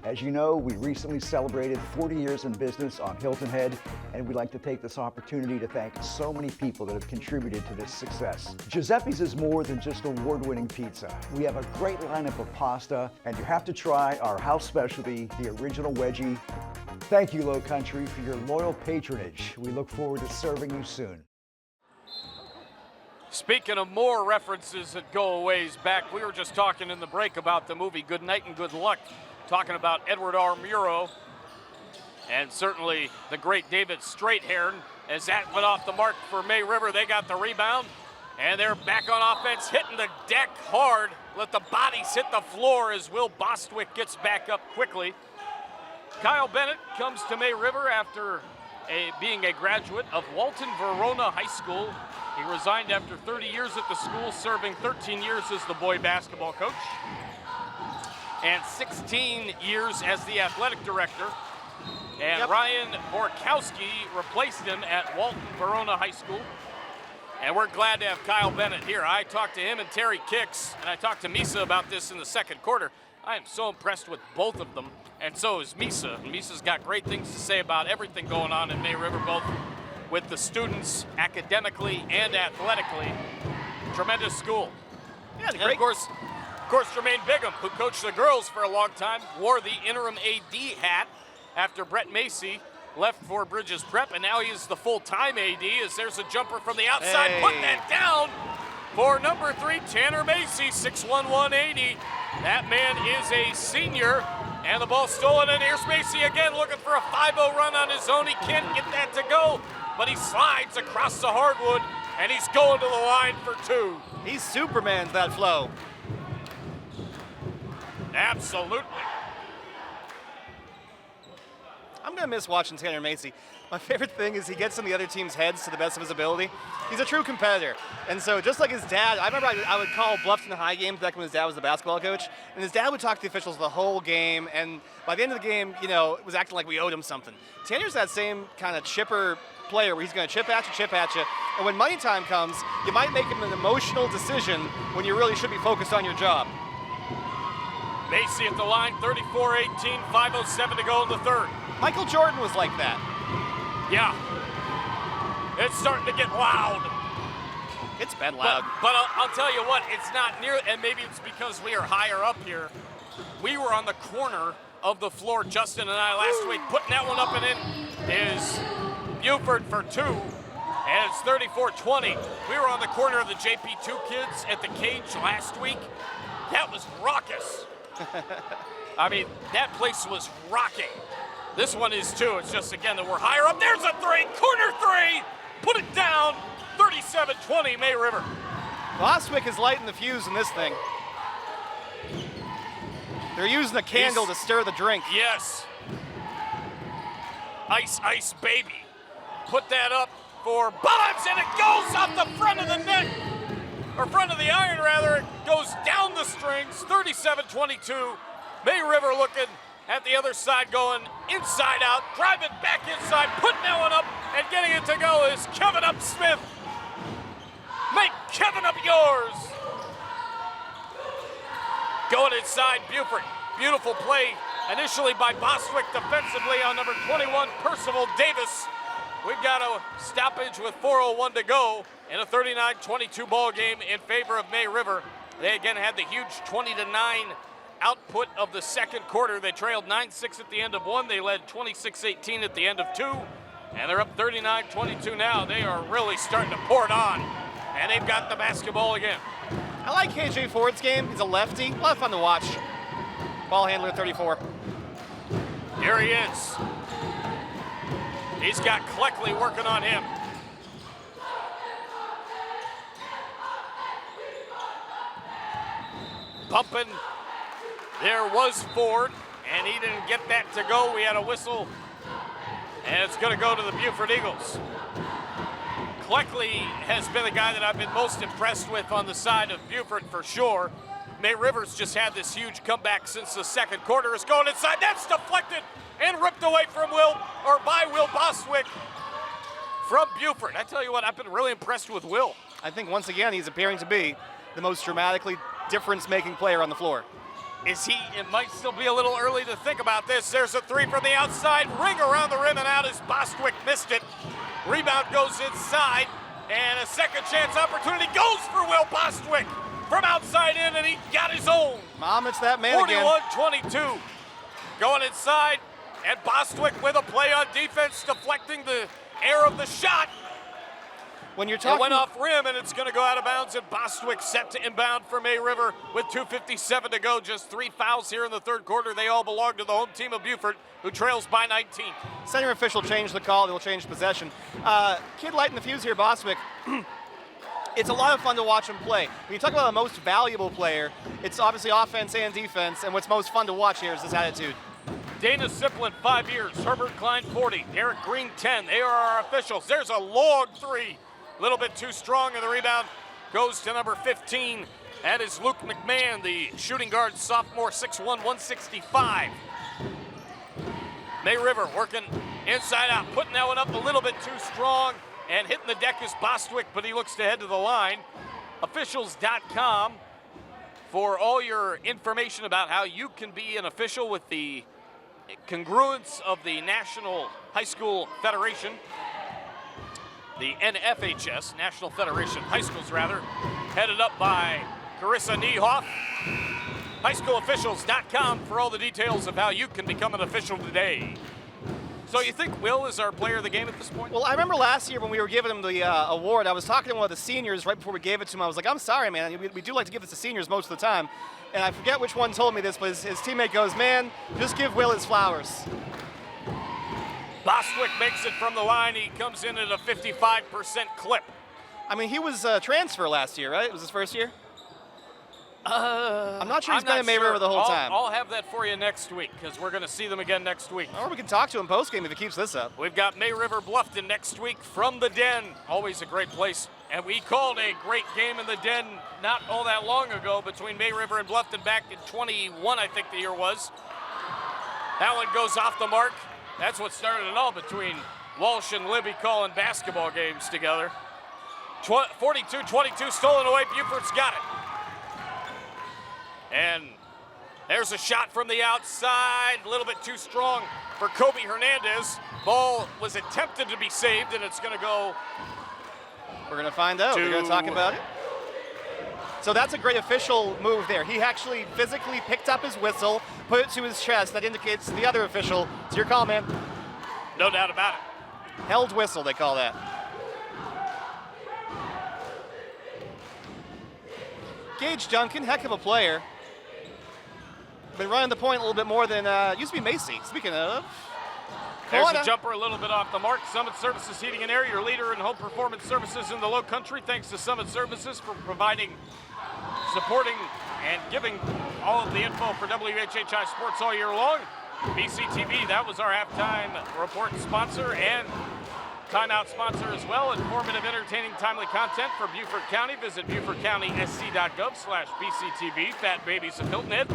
As you know, we recently celebrated 40 years in business on Hilton Head, and we'd like to take this opportunity to thank so many people that have contributed to this success. Giuseppe's is more than just award-winning pizza. We have a great lineup of pasta, and you have to try our house specialty, the original wedgie. Thank you, Lowcountry, for your loyal patronage. We look forward to serving you soon. Speaking of more references that go a ways back, we were just talking in the break about the movie Good Night and Good Luck, talking about Edward R. Murrow and certainly the great David Straighthairn. As that went off the mark for May River, they got the rebound, and they're back on offense, hitting the deck hard. Let the bodies hit the floor as Will Bostwick gets back up quickly. Kyle Bennett comes to May River after being a graduate of Walton Verona High School. He resigned after 30 years at the school, serving 13 years as the boy basketball coach and 16 years as the athletic director. And Ryan Borkowski replaced him at Walton Verona High School. And we're glad to have Kyle Bennett here. I talked to him and Terry Kicks, and I talked to Misa about this in the second quarter. I am so impressed with both of them, and so is Misa. And Misa's got great things to say about everything going on in May River, both with the students academically and athletically. Tremendous school. Yeah, and of course, Jermaine Bigham, who coached the girls for a long time, wore the interim AD hat after Brett Macy left for Bridges Prep, and now he is the full-time AD as there's a jumper from the outside. Put that down for number 3, Tanner Macy, 6'1", 180. That man is a senior, and the ball stolen, and here's Macy again looking for a 5-0 run on his own. He can't get that to go, but he slides across the hardwood, and he's going to the line for 2. He's Superman's that flow. Absolutely. I'm going to miss watching Tanner Macy. My favorite thing is he gets in the other team's heads to the best of his ability. He's a true competitor. And so just like his dad, I remember I would call Bluffton High games back when his dad was the basketball coach, and his dad would talk to the officials the whole game, and by the end of the game, you know, it was acting like we owed him something. Tanner's that same kind of chipper player where he's going to chip at you, and when money time comes, you might make him an emotional decision when you really should be focused on your job. Macy at the line, 34-18, 5:07 to go in the third. Michael Jordan was like that. Yeah. It's starting to get loud. It's been loud. But I'll tell you what, it's not near, and maybe it's because we are higher up here. We were on the corner of the floor, Justin and I, last week. Putting that one up and in is Beaufort for 2, and it's 34-20. We were on the corner of the JP2 kids at the cage last week. That was raucous. I mean, that place was rocking. This one is too. It's just, again, that we're higher up. There's a 3, corner 3. Put it down, 37-20, May River. Bostwick is lighting the fuse in this thing. They're using a candle to stir the drink. Yes. Ice, ice, baby. Put that up for Bonds, and it goes off the front of the net. Or front of the iron, rather. It goes down the strings, 37-22. May River looking at the other side, going inside out, driving back inside, putting that one up, and getting it to go is Kevin Smith. Make Kevin up yours. Going inside Beaufort. Beautiful play initially by Bostwick defensively on number 21, Percival Davis. We've got a stoppage with 4:01 to go in a 39-22 ball game in favor of May River. They again had the huge 20-9 output of the second quarter. They trailed 9-6 at the end of one. They led 26-18 at the end of two. And they're up 39-22 now. They are really starting to pour it on. And they've got the basketball again. I like KJ Ford's game. He's a lefty. A lot of fun to watch. Ball handler 34. Here he is. He's got Cleckley working on him. Bumping. There was Ford, and he didn't get that to go. We had a whistle, and it's going to go to the Beaufort Eagles. Cleckley has been the guy that I've been most impressed with on the side of Beaufort for sure. May Rivers just had this huge comeback since the second quarter. Is going inside. That's deflected and ripped away from by Will Bostwick from Beaufort. I tell you what, I've been really impressed with Will. I think once again he's appearing to be the most dramatically difference-making player on the floor. Is he? It might still be a little early to think about this. There's a three from the outside. Ring around the rim and out as Bostwick missed it. Rebound goes inside, and a second chance opportunity goes for Will Bostwick from outside in, and he got his own. Mom, it's that man again. 41-22. Going inside, and Bostwick with a play on defense, deflecting the air of the shot. When you're talking, it went off rim, and it's going to go out of bounds, and Bostwick set to inbound for May River with 2:57 to go. Just 3 fouls here in the third quarter. They all belong to the home team of Beaufort, who trails by 19. Center official changed the call. They'll change possession. Kid lighting the fuse here, Bostwick. It's a lot of fun to watch him play. When you talk about the most valuable player, it's obviously offense and defense, and what's most fun to watch here is his attitude. Dana Siplin, 5 years. Herbert Klein, 40. Derek Green, 10. They are our officials. There's a long three. A little bit too strong, and the rebound goes to number 15. That is Luke McMahon, the shooting guard, sophomore, 6'1", 165. May River working inside out, putting that one up a little bit too strong, and hitting the deck is Bostwick, but he looks to head to the line. Officials.com for all your information about how you can be an official with the congruence of the National High School Federation. The NFHS, National Federation of High Schools, rather, headed up by Carissa Niehoff. Highschoolofficials.com for all the details of how you can become an official today. So you think Will is our player of the game at this point? Well, I remember last year when we were giving him the award, I was talking to one of the seniors right before we gave it to him. I was like, I'm sorry, man. We do like to give this to seniors most of the time. And I forget which one told me this, but his teammate goes, man, just give Will his flowers. Bostwick makes it from the line. He comes in at a 55% clip. I mean, he was a transfer last year, right? It was his first year? I'm not sure he's been in May River the whole time. I'll have that for you next week, because we're going to see them again next week. Or we can talk to him post-game if he keeps this up. We've got May River Bluffton next week from the Den. Always a great place. And we called a great game in the Den not all that long ago between May River and Bluffton back in 21, I think the year was. That one goes off the mark. That's what started it all between Walsh and Libby calling basketball games together. 42-22 stolen away. Beaufort's got it. And there's a shot from the outside. A little bit too strong for Kobe Hernandez. Ball was attempted to be saved, and it's going to go. We're going to find out. We're going to talk about it. So that's a great official move there. He actually physically picked up his whistle, put it to his chest. That indicates to the other official, it's your call, man. No doubt about it. Held whistle, they call that. Gage Duncan, heck of a player. Been running the point a little bit more than used to be Macy. Speaking of. There's a jumper a little bit off the mark. Summit Services Heating and Air, your leader in home performance services in the Lowcountry. Thanks to Summit Services for providing, supporting, and giving all of the info for WHHI Sports all year long. BCTV, that was our halftime report sponsor and timeout sponsor as well. Informative, entertaining, timely content for Beaufort County. Visit BeaufortCountySC.gov/BCTV. Fat Babies of Hilton Head.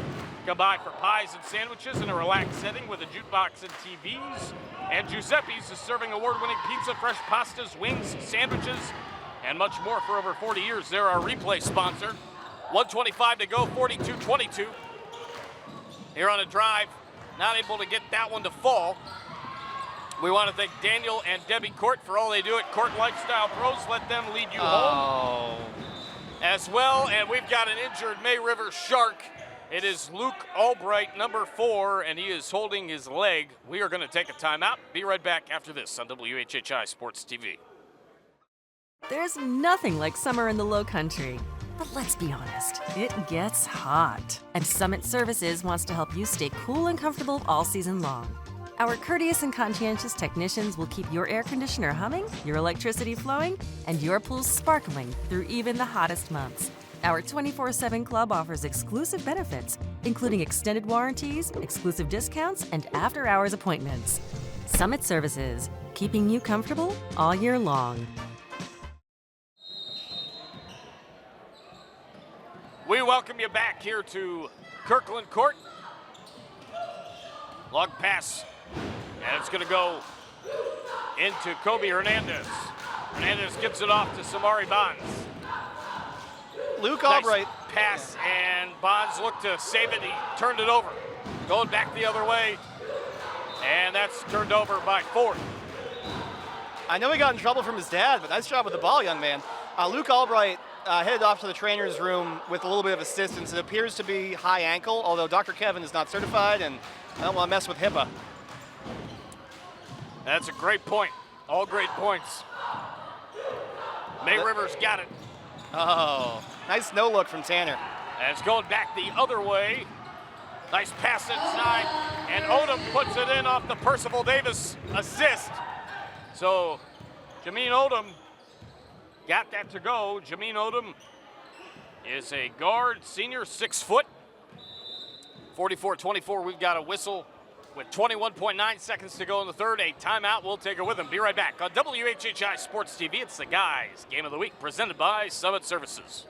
Come by for pies and sandwiches in a relaxed setting with a jukebox and TVs. And Giuseppe's is serving award-winning pizza, fresh pastas, wings, sandwiches, and much more for over 40 years. They're our replay sponsor. 1:25 to go, 42-22. Here on a drive, not able to get that one to fall. We want to thank Daniel and Debbie Court for all they do at Court Lifestyle Pros. Let them lead you home as well. And we've got an injured May River Shark. It is Luke Albright, number 4, and he is holding his leg. We are going to take a timeout. Be right back after this on WHHI Sports TV. There's nothing like summer in the Lowcountry. But let's be honest, it gets hot. And Summit Services wants to help you stay cool and comfortable all season long. Our courteous and conscientious technicians will keep your air conditioner humming, your electricity flowing, and your pool sparkling through even the hottest months. Our 24/7 club offers exclusive benefits, including extended warranties, exclusive discounts, and after-hours appointments. Summit Services, keeping you comfortable all year long. We welcome you back here to Kirkland Court. Long pass, and it's going to go into Kobe Hernandez. Hernandez gets it off to Samari Bonds. Luke Albright. Nice pass, and Bonds looked to save it. He turned it over. Going back the other way, and that's turned over by Ford. I know he got in trouble from his dad, but nice job with the ball, young man. Luke Albright headed off to the trainer's room with a little bit of assistance. It appears to be high ankle, although Dr. Kevin is not certified, and I don't want to mess with HIPAA. That's a great point. All great points. May Rivers got it. Oh, nice no look from Tanner. And it's going back the other way. Nice pass inside, and Odom puts it in off the Percival Davis assist. So Jameen Odom got that to go. Jameen Odom is a guard, senior, 6 foot. 44-24, we've got a whistle with 21.9 seconds to go in the third. A timeout, we'll take it with them. Be right back on WHHI Sports TV. It's the Guys Game of the Week presented by Summit Services.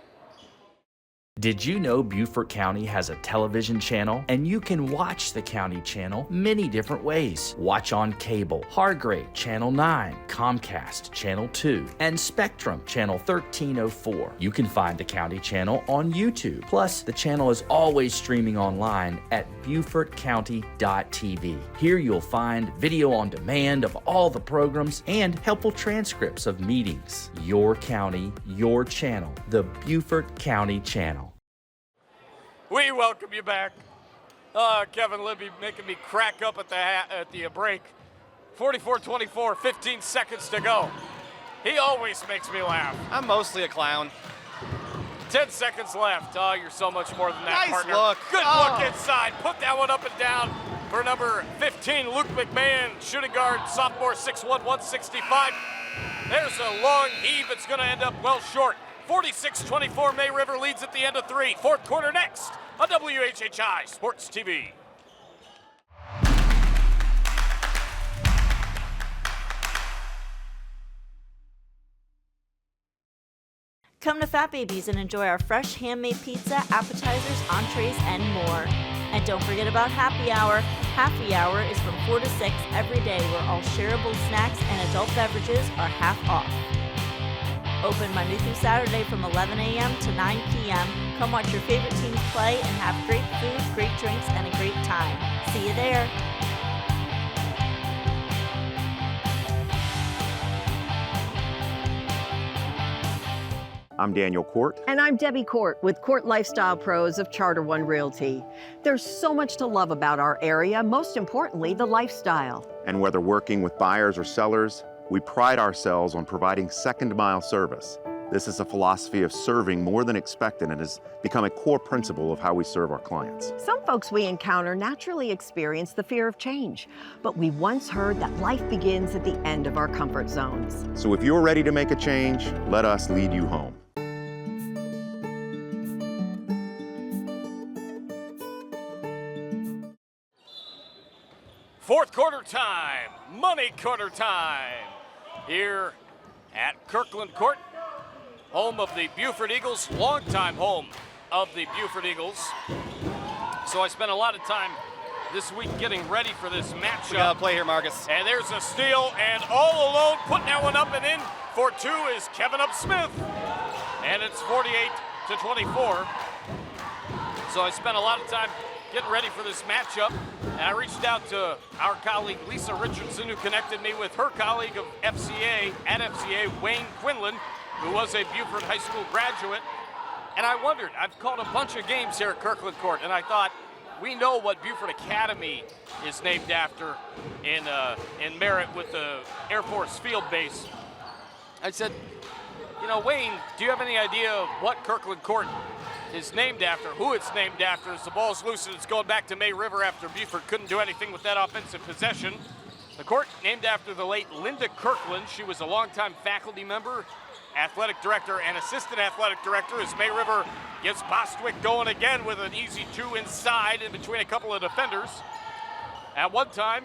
Did you know Beaufort County has a television channel? And you can watch the county channel many different ways. Watch on cable, Hargrave, Channel 9, Comcast, Channel 2, and Spectrum, Channel 1304. You can find the county channel on YouTube. Plus, the channel is always streaming online at BeaufortCounty.tv. Here you'll find video on demand of all the programs and helpful transcripts of meetings. Your county, your channel, the Beaufort County Channel. We welcome you back. Kevin Libby making me crack up at the break. 44-24, 15 seconds to go. He always makes me laugh. I'm mostly a clown. 10 seconds left. Oh, you're so much more than that, nice partner. Look. Good look inside. Put that one up and down for number 15, Luke McMahon, shooting guard, sophomore, 6'1", 165. There's a long heave. It's going to end up well short. 46-24, May River leads at the end of 3. Fourth quarter next on WHHI Sports TV. Come to Fat Babies and enjoy our fresh handmade pizza, appetizers, entrees, and more. And don't forget about happy hour. Happy hour is from 4 to 6 every day, where all shareable snacks and adult beverages are half off. Open Monday through Saturday from 11 a.m. to 9 p.m. Come watch your favorite teams play and have great food, great drinks, and a great time. See you there. I'm Daniel Court. And I'm Debbie Court with Court Lifestyle Pros of Charter One Realty. There's so much to love about our area, most importantly, the lifestyle. And whether working with buyers or sellers, we pride ourselves on providing second-mile service. This is a philosophy of serving more than expected and has become a core principle of how we serve our clients. Some folks we encounter naturally experience the fear of change, but we once heard that life begins at the end of our comfort zones. So if you're ready to make a change, let us lead you home. Fourth quarter time, money quarter time, here at Kirkland Court, home of the Beaufort Eagles, longtime home of the Beaufort Eagles. So I spent a lot of time this week getting ready for this matchup. We gotta play here, Marcus. And there's a steal, and all alone, putting that one up and in for 2 is Kevin Up-Smith. And it's 48-24. So I spent a lot of time getting ready for this matchup, and I reached out to our colleague Lisa Richardson, who connected me with her colleague of FCA, at FCA, Wayne Quinlan, who was a Beaufort High School graduate. And I wondered, I've called a bunch of games here at Kirkland Court, and I thought, we know what Beaufort Academy is named after in Merritt with the Air Force Field Base. I said, you know, Wayne, do you have any idea of what Kirkland Court is named after, who it's named after? As the ball's loose and it's going back to May River after Beaufort couldn't do anything with that offensive possession. The court named after the late Linda Kirkland. She was a longtime faculty member, athletic director, and assistant athletic director as May River gets Bostwick going again with an easy 2 inside in between a couple of defenders. At one time,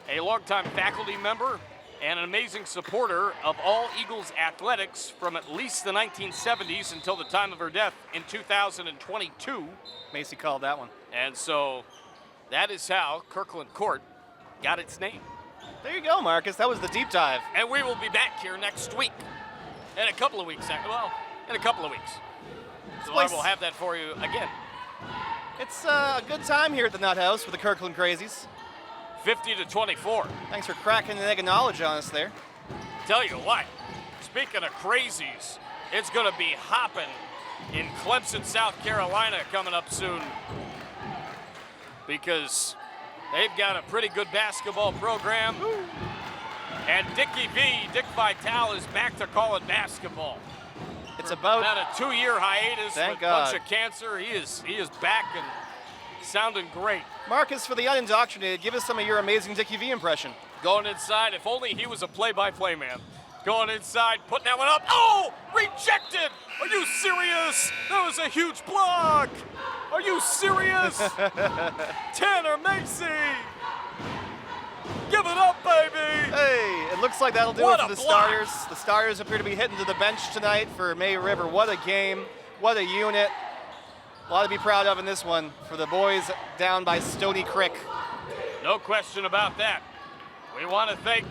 a longtime faculty member and an amazing supporter of all Eagles athletics from at least the 1970s until the time of her death in 2022. Macy called that one. And so that is how Kirkland Court got its name. There you go, Marcus. That was the deep dive. And we will be back here next week. In a couple of weeks. Well, in a couple of weeks. So I will have that for you again. It's a good time here at the Nut House with the Kirkland Crazies. 50-24. Thanks for cracking the egg of knowledge on us there. Tell you what, speaking of crazies, it's going to be hopping in Clemson, South Carolina coming up soon, because they've got a pretty good basketball program. And Dick Vitale is back to calling basketball. It's about a 2-year hiatus Thank with God. a bunch of cancer. He is back and sounding great. Marcus, for the unindoctrinated, give us some of your amazing Dickie V impression. Going inside, if only he was a play-by-play man. Going inside, putting that one up. Oh, rejected! Are you serious? That was a huge block. Are you serious? Tanner Macy! Give it up, baby! Hey, it looks like that'll do What it for a the block. Stars. The Stars appear to be hitting to the bench tonight for May River. What a game. What a unit. A lot to be proud of in this one for the boys down by Stony Creek. No question about that. We want to thank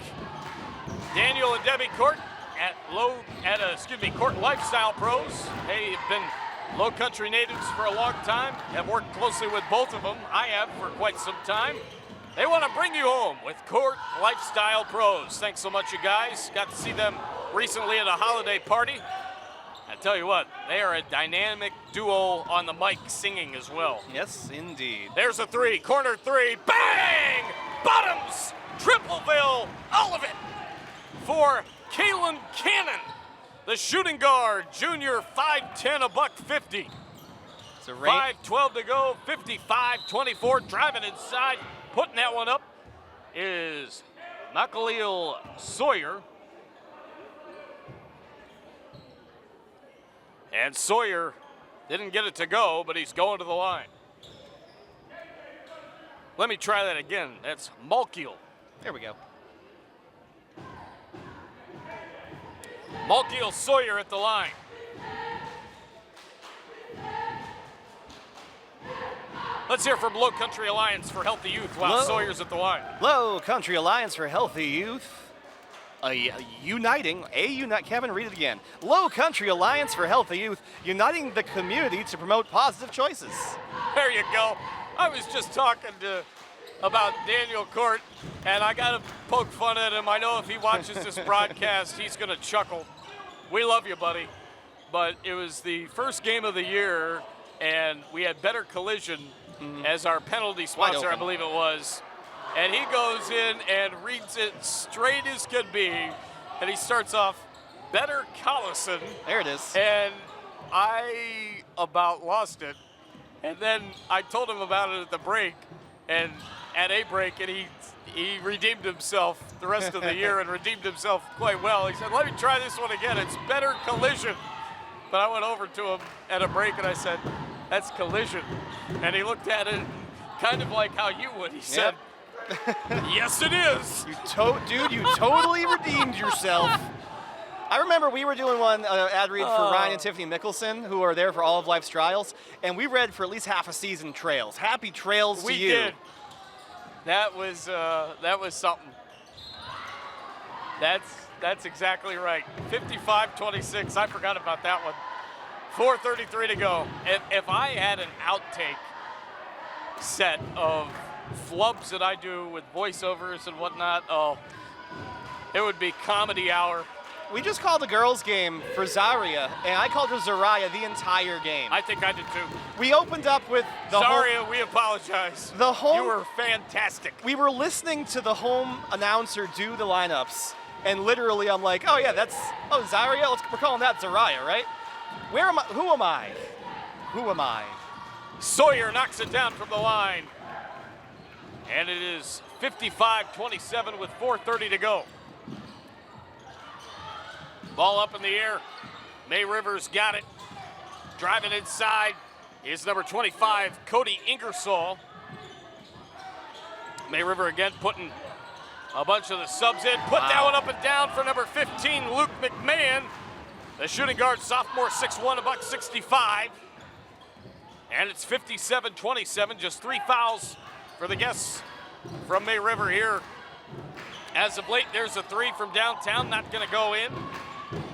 Daniel and Debbie Court at Court Lifestyle Pros. They've been Lowcountry natives for a long time, have worked closely with both of them. I have for quite some time. They want to bring you home with Court Lifestyle Pros. Thanks so much, you guys. Got to see them recently at a holiday party. I tell you what, they are a dynamic duo on the mic singing as well. Yes, indeed. There's a 3, corner 3, bang! Bottoms, Tripleville, all of it for Kalen Cannon, the shooting guard, junior, 5'10", $150. It's a 5:12 to go, 55-24, driving inside, putting that one up is Makaleel Sawyer. And Sawyer didn't get it to go, but he's going to the line. Let me try that again. That's Malkiel. There we go. Malkiel Sawyer at the line. Let's hear from Lowcountry Alliance for Healthy Youth while Sawyer's at the line. Lowcountry Alliance for Healthy Youth. Kevin, read it again. Lowcountry Alliance for Healthy Youth, uniting the community to promote positive choices. There you go. I was just talking about Daniel Court, and I got to poke fun at him. I know if he watches this broadcast, he's going to chuckle. We love you, buddy. But it was the first game of the year, and we had Better Collision as our penalty sponsor, I believe it was. And he goes in and reads it straight as could be. And he starts off, Better Collison. There it is. And I about lost it. And then I told him about it at the break, and at a break, and he redeemed himself the rest of the year and redeemed himself quite well. He said, let me try this one again. It's Better Collision. But I went over to him at a break and I said, that's Collision. And he looked at it kind of like how you would. He said, yes, it is. Dude, you totally redeemed yourself. I remember we were doing one ad read for Ryan and Tiffany Mickelson, who are there for all of life's trials, and we read for at least half a season Trails. Happy Trails to you. We did. That was something. That's exactly right. 55-26. I forgot about that one. 4:33 to go. If I had an outtake set of flubs that I do with voiceovers and whatnot, oh, it would be comedy hour. We just called the girls' game for Zaria, and I called her Zariah the entire game. I think I did too. We opened up with the Zaria, we apologize. You were fantastic. We were listening to the home announcer do the lineups, and literally I'm like, oh yeah, Zaria, we're calling that Zariah, right? Where am I? Who am I? Who am I? Sawyer knocks it down from the line. And it is 55-27 with 4:30 to go. Ball up in the air. May Rivers got it. Driving inside is number 25, Cody Ingersoll. May River again putting a bunch of the subs in. Put that one up and down for number 15, Luke McMahon. The shooting guard, sophomore, 6'1", $165. And it's 57-27, just 3 fouls for the guests from May River here. As of late, there's a 3 from downtown, not gonna go in.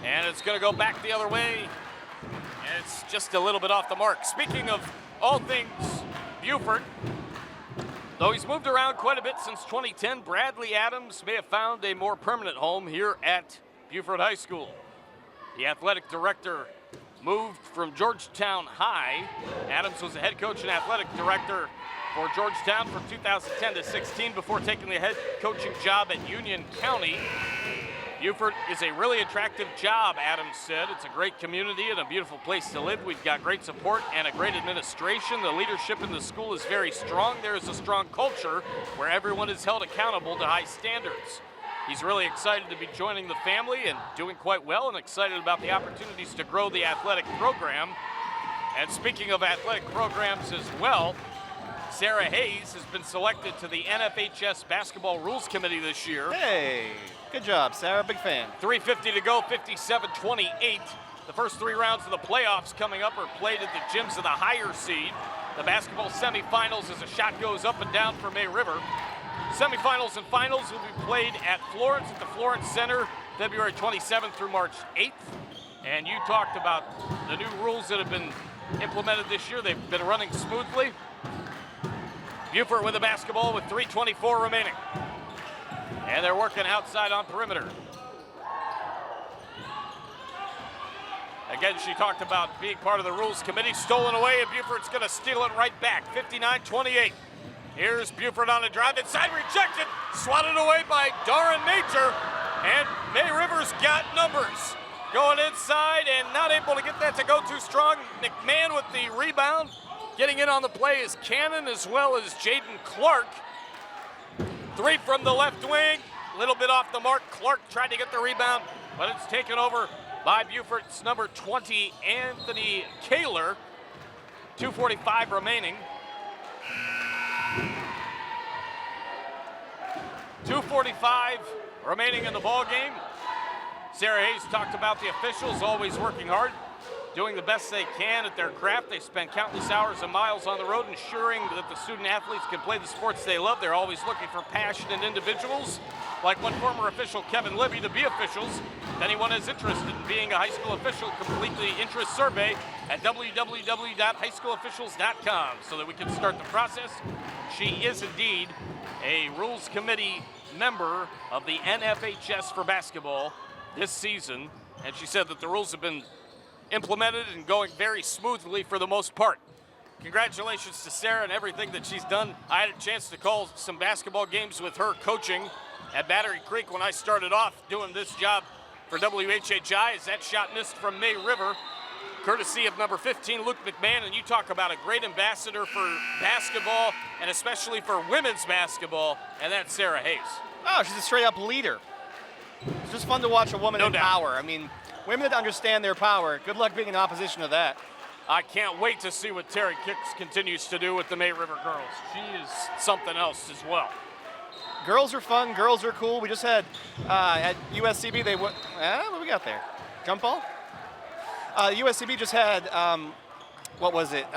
And it's gonna go back the other way. And it's just a little bit off the mark. Speaking of all things Beaufort, though he's moved around quite a bit since 2010, Bradley Adams may have found a more permanent home here at Beaufort High School. The athletic director moved from Georgetown High. Adams was the head coach and athletic director for Georgetown from 2010 to 16 before taking the head coaching job at Union County. Beaufort is a really attractive job, Adams said. It's a great community and a beautiful place to live. We've got great support and a great administration. The leadership in the school is very strong. There is a strong culture where everyone is held accountable to high standards. He's really excited to be joining the family and doing quite well, and excited about the opportunities to grow the athletic program. And speaking of athletic programs as well, Sarah Hayes has been selected to the NFHS Basketball Rules Committee this year. Hey, good job, Sarah. Big fan. 3:50 to go, 57-28. The first 3 rounds of the playoffs coming up are played at the gyms of the higher seed. The basketball semifinals as a shot goes up and down for May River. Semifinals and finals will be played at Florence at the Florence Center, February 27th through March 8th. And you talked about the new rules that have been implemented this year. They've been running smoothly. Beaufort with the basketball with 3:24 remaining. And they're working outside on perimeter. Again, she talked about being part of the rules committee. Stolen away, and Beaufort's going to steal it right back. 59-28. Here's Beaufort on a drive inside, rejected, swatted away by Darren Major, and May Rivers got numbers. Going inside and not able to get that to go too strong. McMahon with the rebound. Getting in on the play is Cannon as well as Jaden Clark. 3 from the left wing, a little bit off the mark. Clark tried to get the rebound, but it's taken over by Beaufort's number 20, Anthony Kaler. 2:45 remaining. 2:45 remaining in the ball game. Sarah Hayes talked about the officials always working hard, doing the best they can at their craft. They spend countless hours and miles on the road ensuring that the student athletes can play the sports they love. They're always looking for passionate individuals, like one former official, Kevin Libby, to be officials. If anyone is interested in being a high school official, complete the interest survey at www.highschoolofficials.com so that we can start the process. She is indeed a rules committee member of the NFHS for basketball this season, and she said that the rules have been implemented and going very smoothly for the most part. Congratulations to Sarah and everything that she's done. I had a chance to call some basketball games with her coaching at Battery Creek when I started off doing this job for WHHI, as that shot missed from May River, courtesy of number 15, Luke McMahon. And you talk about a great ambassador for basketball and especially for women's basketball, and that's Sarah Hayes. Oh, she's a straight up leader. It's just fun to watch a woman in power. I mean, women that understand their power, good luck being in opposition to that. I can't wait to see what Terry Kicks continues to do with the May River girls. She is something else as well. Girls are fun, girls are cool. We just had at USCB, what do we got there? Jump ball? USCB just had, what was it?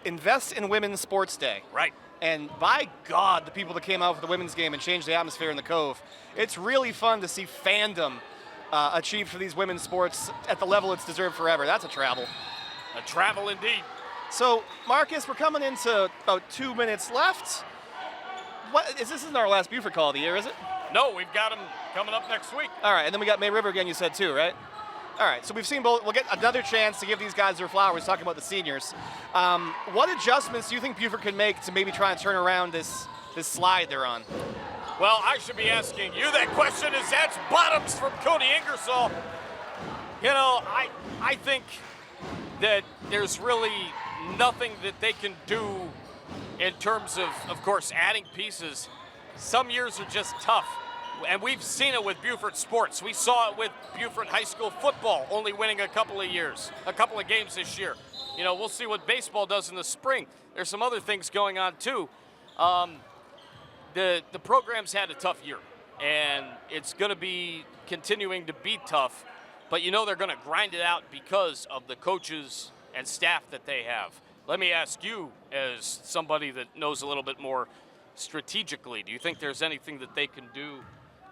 Invest in Women's Sports Day. Right. And by God, the people that came out for the women's game and changed the atmosphere in the Cove, it's really fun to see fandom achieved for these women's sports at the level it's deserved forever. That's a travel. A travel indeed. So, Marcus, we're coming into about 2 minutes left. This isn't our last Beaufort call of the year, is it? No, we've got them coming up next week. All right, and then we got May River again, you said too, right? All right, so we've seen both. We'll get another chance to give these guys their flowers, talking about the seniors. What adjustments do you think Beaufort can make to maybe try and turn around this slide they're on? Well, I should be asking you that question, as that's Bottoms from Cody Ingersoll. You know, I think that there's really nothing that they can do in terms of course, adding pieces. Some years are just tough. And we've seen it with Beaufort sports. We saw it with Beaufort high school football, only winning a couple of games this year. You know, we'll see what baseball does in the spring. There's some other things going on too. The program's had a tough year, and it's going to be continuing to be tough. But you know they're going to grind it out because of the coaches and staff that they have. Let me ask you, as somebody that knows a little bit more strategically, do you think there's anything that they can do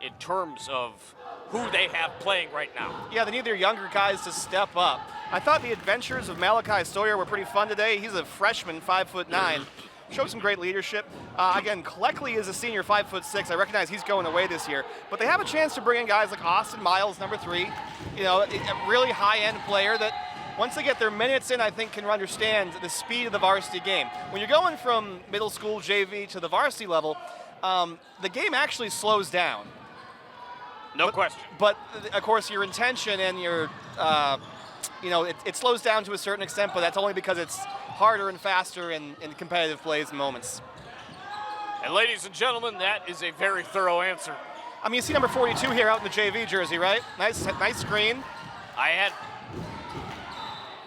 in terms of who they have playing right now? Yeah, they need their younger guys to step up. I thought the adventures of Malachi Sawyer were pretty fun today. He's a freshman, 5'9", showed some great leadership. Again, Cleckley is a senior, 5'6". I recognize he's going away this year, but they have a chance to bring in guys like Austin Miles, number 3. You know, a really high-end player that once they get their minutes in, I think can understand the speed of the varsity game. When you're going from middle school JV to the varsity level, the game actually slows down. No question. But, of course, your intention and your, it slows down to a certain extent, but that's only because it's harder and faster in competitive plays and moments. And ladies and gentlemen, that is a very thorough answer. I mean, you see number 42 here out in the JV jersey, right? Nice screen.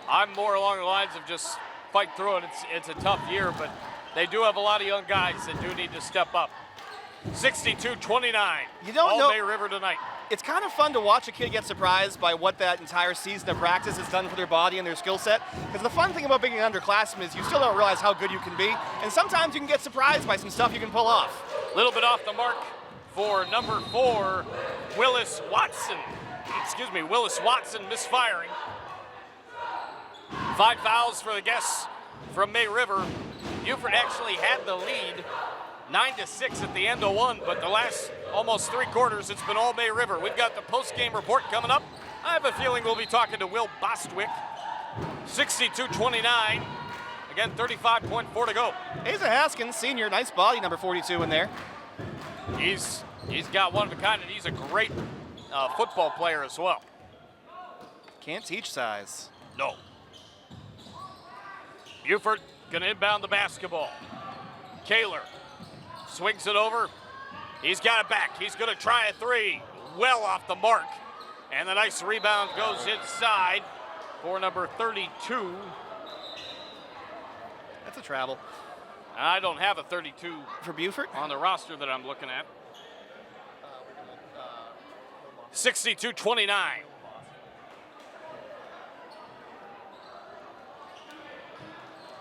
I'm more along the lines of just fight through it. It's a tough year, but they do have a lot of young guys that do need to step up. 62-29. You don't know. May River tonight. It's kind of fun to watch a kid get surprised by what that entire season of practice has done for their body and their skill set. Because the fun thing about being an underclassman is you still don't realize how good you can be. And sometimes you can get surprised by some stuff you can pull off. A little bit off the mark for number 4, Willis Watson. Willis Watson misfiring. 5 fouls for the guests from May River. Beaufort actually had the lead 9-6 at the end of one, but the last almost 3 quarters, it's been all May River. We've got the post-game report coming up. I have a feeling we'll be talking to Will Bostwick. 62-29. Again, 35.4 to go. Asa Haskins, senior, nice body, number 42 in there. He's got one of a kind, and he's a great football player as well. Can't teach size. No. Beaufort gonna inbound the basketball. Kaler swings it over. He's got it back. He's gonna try a 3. Well off the mark. And the nice rebound goes inside for number 32. That's a travel. I don't have a 32 for Beaufort on the roster that I'm looking at. 62-29.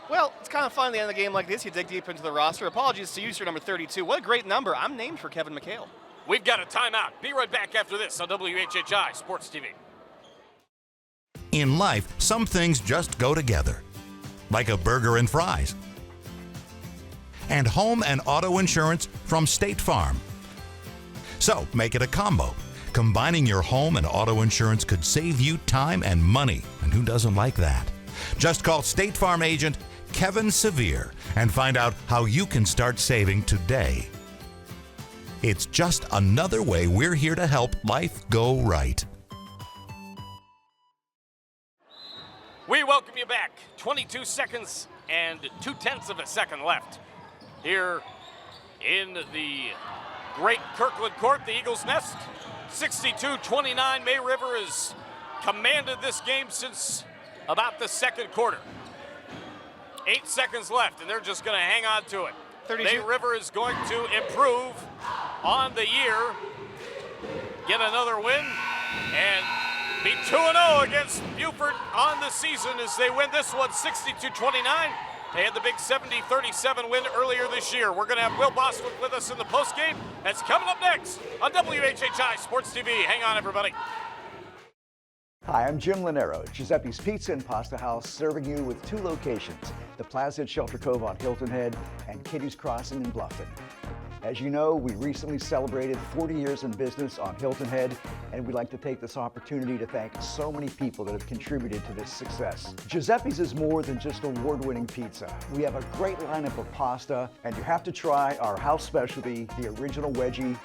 Well, it's kind of fun at the end of the game like this. You dig deep into the roster. Apologies to user number 32. What a great number. I'm named for Kevin McHale. We've got a timeout. Be right back after this on WHHI Sports TV. In life, some things just go together, like a burger and fries. And home and auto insurance from State Farm. So make it a combo. Combining your home and auto insurance could save you time and money, and who doesn't like that? Just call State Farm agent Kevin Sevier and find out how you can start saving today. It's just another way we're here to help life go right. We welcome you back. 22 seconds and 0.2 of a second left here in the great Kirkland Court, the Eagles' Nest. 62-29. May River has commanded this game since about the second quarter. 8 seconds left, and they're just going to hang on to it. 32. May River is going to improve on the year, get another win, and be 2-0 against Beaufort on the season as they win this one 62-29. They had the big 70-37 win earlier this year. We're going to have Will Bostwick with us in the postgame. That's coming up next on WHHI Sports TV. Hang on, everybody. Hi, I'm Jim Lanero, Giuseppe's Pizza and Pasta House, serving you with 2 locations, the Plaza at Shelter Cove on Hilton Head and Kitty's Crossing in Bluffton. As you know, we recently celebrated 40 years in business on Hilton Head, and we'd like to take this opportunity to thank so many people that have contributed to this success. Giuseppe's is more than just award-winning pizza. We have a great lineup of pasta, and you have to try our house specialty, the original wedgie.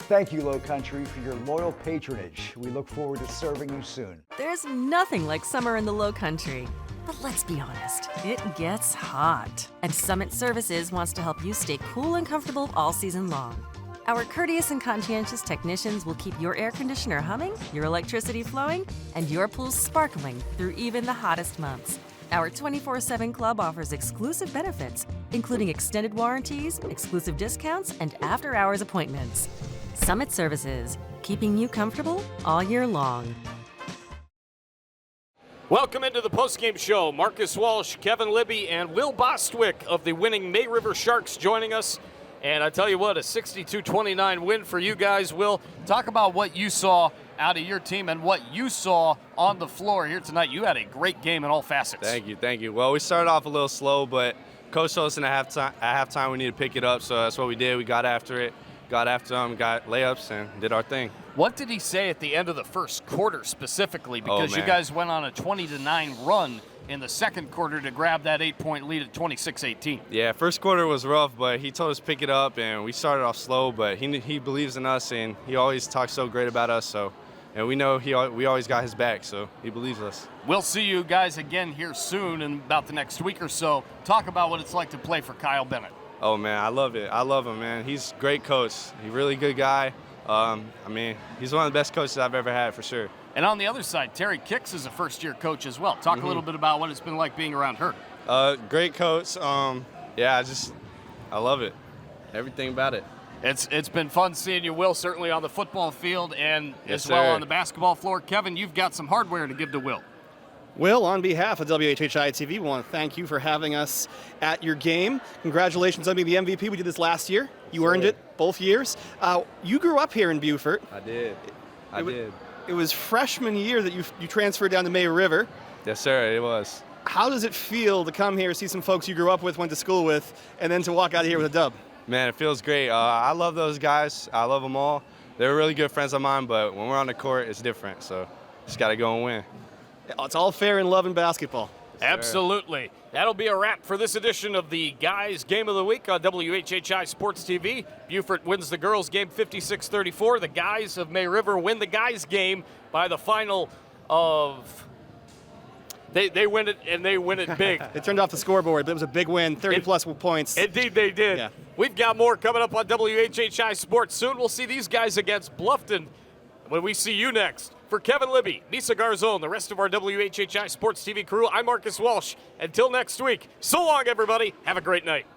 Thank you, Lowcountry, for your loyal patronage. We look forward to serving you soon. There's nothing like summer in the Lowcountry. But let's be honest, it gets hot. And Summit Services wants to help you stay cool and comfortable all season long. Our courteous and conscientious technicians will keep your air conditioner humming, your electricity flowing, and your pool sparkling through even the hottest months. Our 24/7 club offers exclusive benefits, including extended warranties, exclusive discounts, and after-hours appointments. Summit Services, keeping you comfortable all year long. Welcome into the Postgame Show. Marcus Walsh, Kevin Libby, and Will Bostwick of the winning May River Sharks joining us. And I tell you what, a 62-29 win for you guys. Will, talk about what you saw out of your team and what you saw on the floor here tonight. You had a great game in all facets. Thank you. Well, we started off a little slow, but Coach told us at halftime we needed to pick it up, so that's what we did. We got after it. Got after them, got layups, and did our thing. What did he say at the end of the first quarter specifically? Because you guys went on a 20-9 run in the second quarter to grab that 8-point lead at 26-18. Yeah, first quarter was rough, but he told us to pick it up, and we started off slow, but he believes in us, and he always talks so great about us, and we know we always got his back, so he believes us. We'll see you guys again here soon in about the next week or so. Talk about what it's like to play for Kyle Bennett. Oh, man, I love it. I love him, man. He's a great coach. He's a really good guy. He's one of the best coaches I've ever had, for sure. And on the other side, Terry Kicks is a first-year coach as well. Talk a little bit about what it's been like being around her. Great coach. I love it. Everything about it. It's been fun seeing you, Will, certainly on the football field and as well on the basketball floor. Kevin, you've got some hardware to give to Will. Will, on behalf of WHHI-TV, we want to thank you for having us at your game. Congratulations on being the MVP. We did this last year. You earned it both years. You grew up here in Beaufort. I did. I did. It was freshman year that you transferred down to May River. Yes, sir, it was. How does it feel to come here, see some folks you grew up with, went to school with, and then to walk out of here with a dub? Man, it feels great. I love those guys. I love them all. They're really good friends of mine, but when we're on the court, it's different. So just got to go and win. It's all fair in love and basketball. Absolutely. That'll be a wrap for this edition of the Guys Game of the Week on WHHI Sports TV. Beaufort wins the girls game 56-34. The guys of May River win the guys game by the final of... They win it, and they win it big. They turned off the scoreboard, but it was a big win, 30-plus points. Indeed they did. Yeah. We've got more coming up on WHHI Sports soon. We'll see these guys against Bluffton when we see you next. For Kevin Libby, Nisa Garzone, the rest of our WHHI Sports TV crew, I'm Marcus Walsh. Until next week, so long, everybody. Have a great night.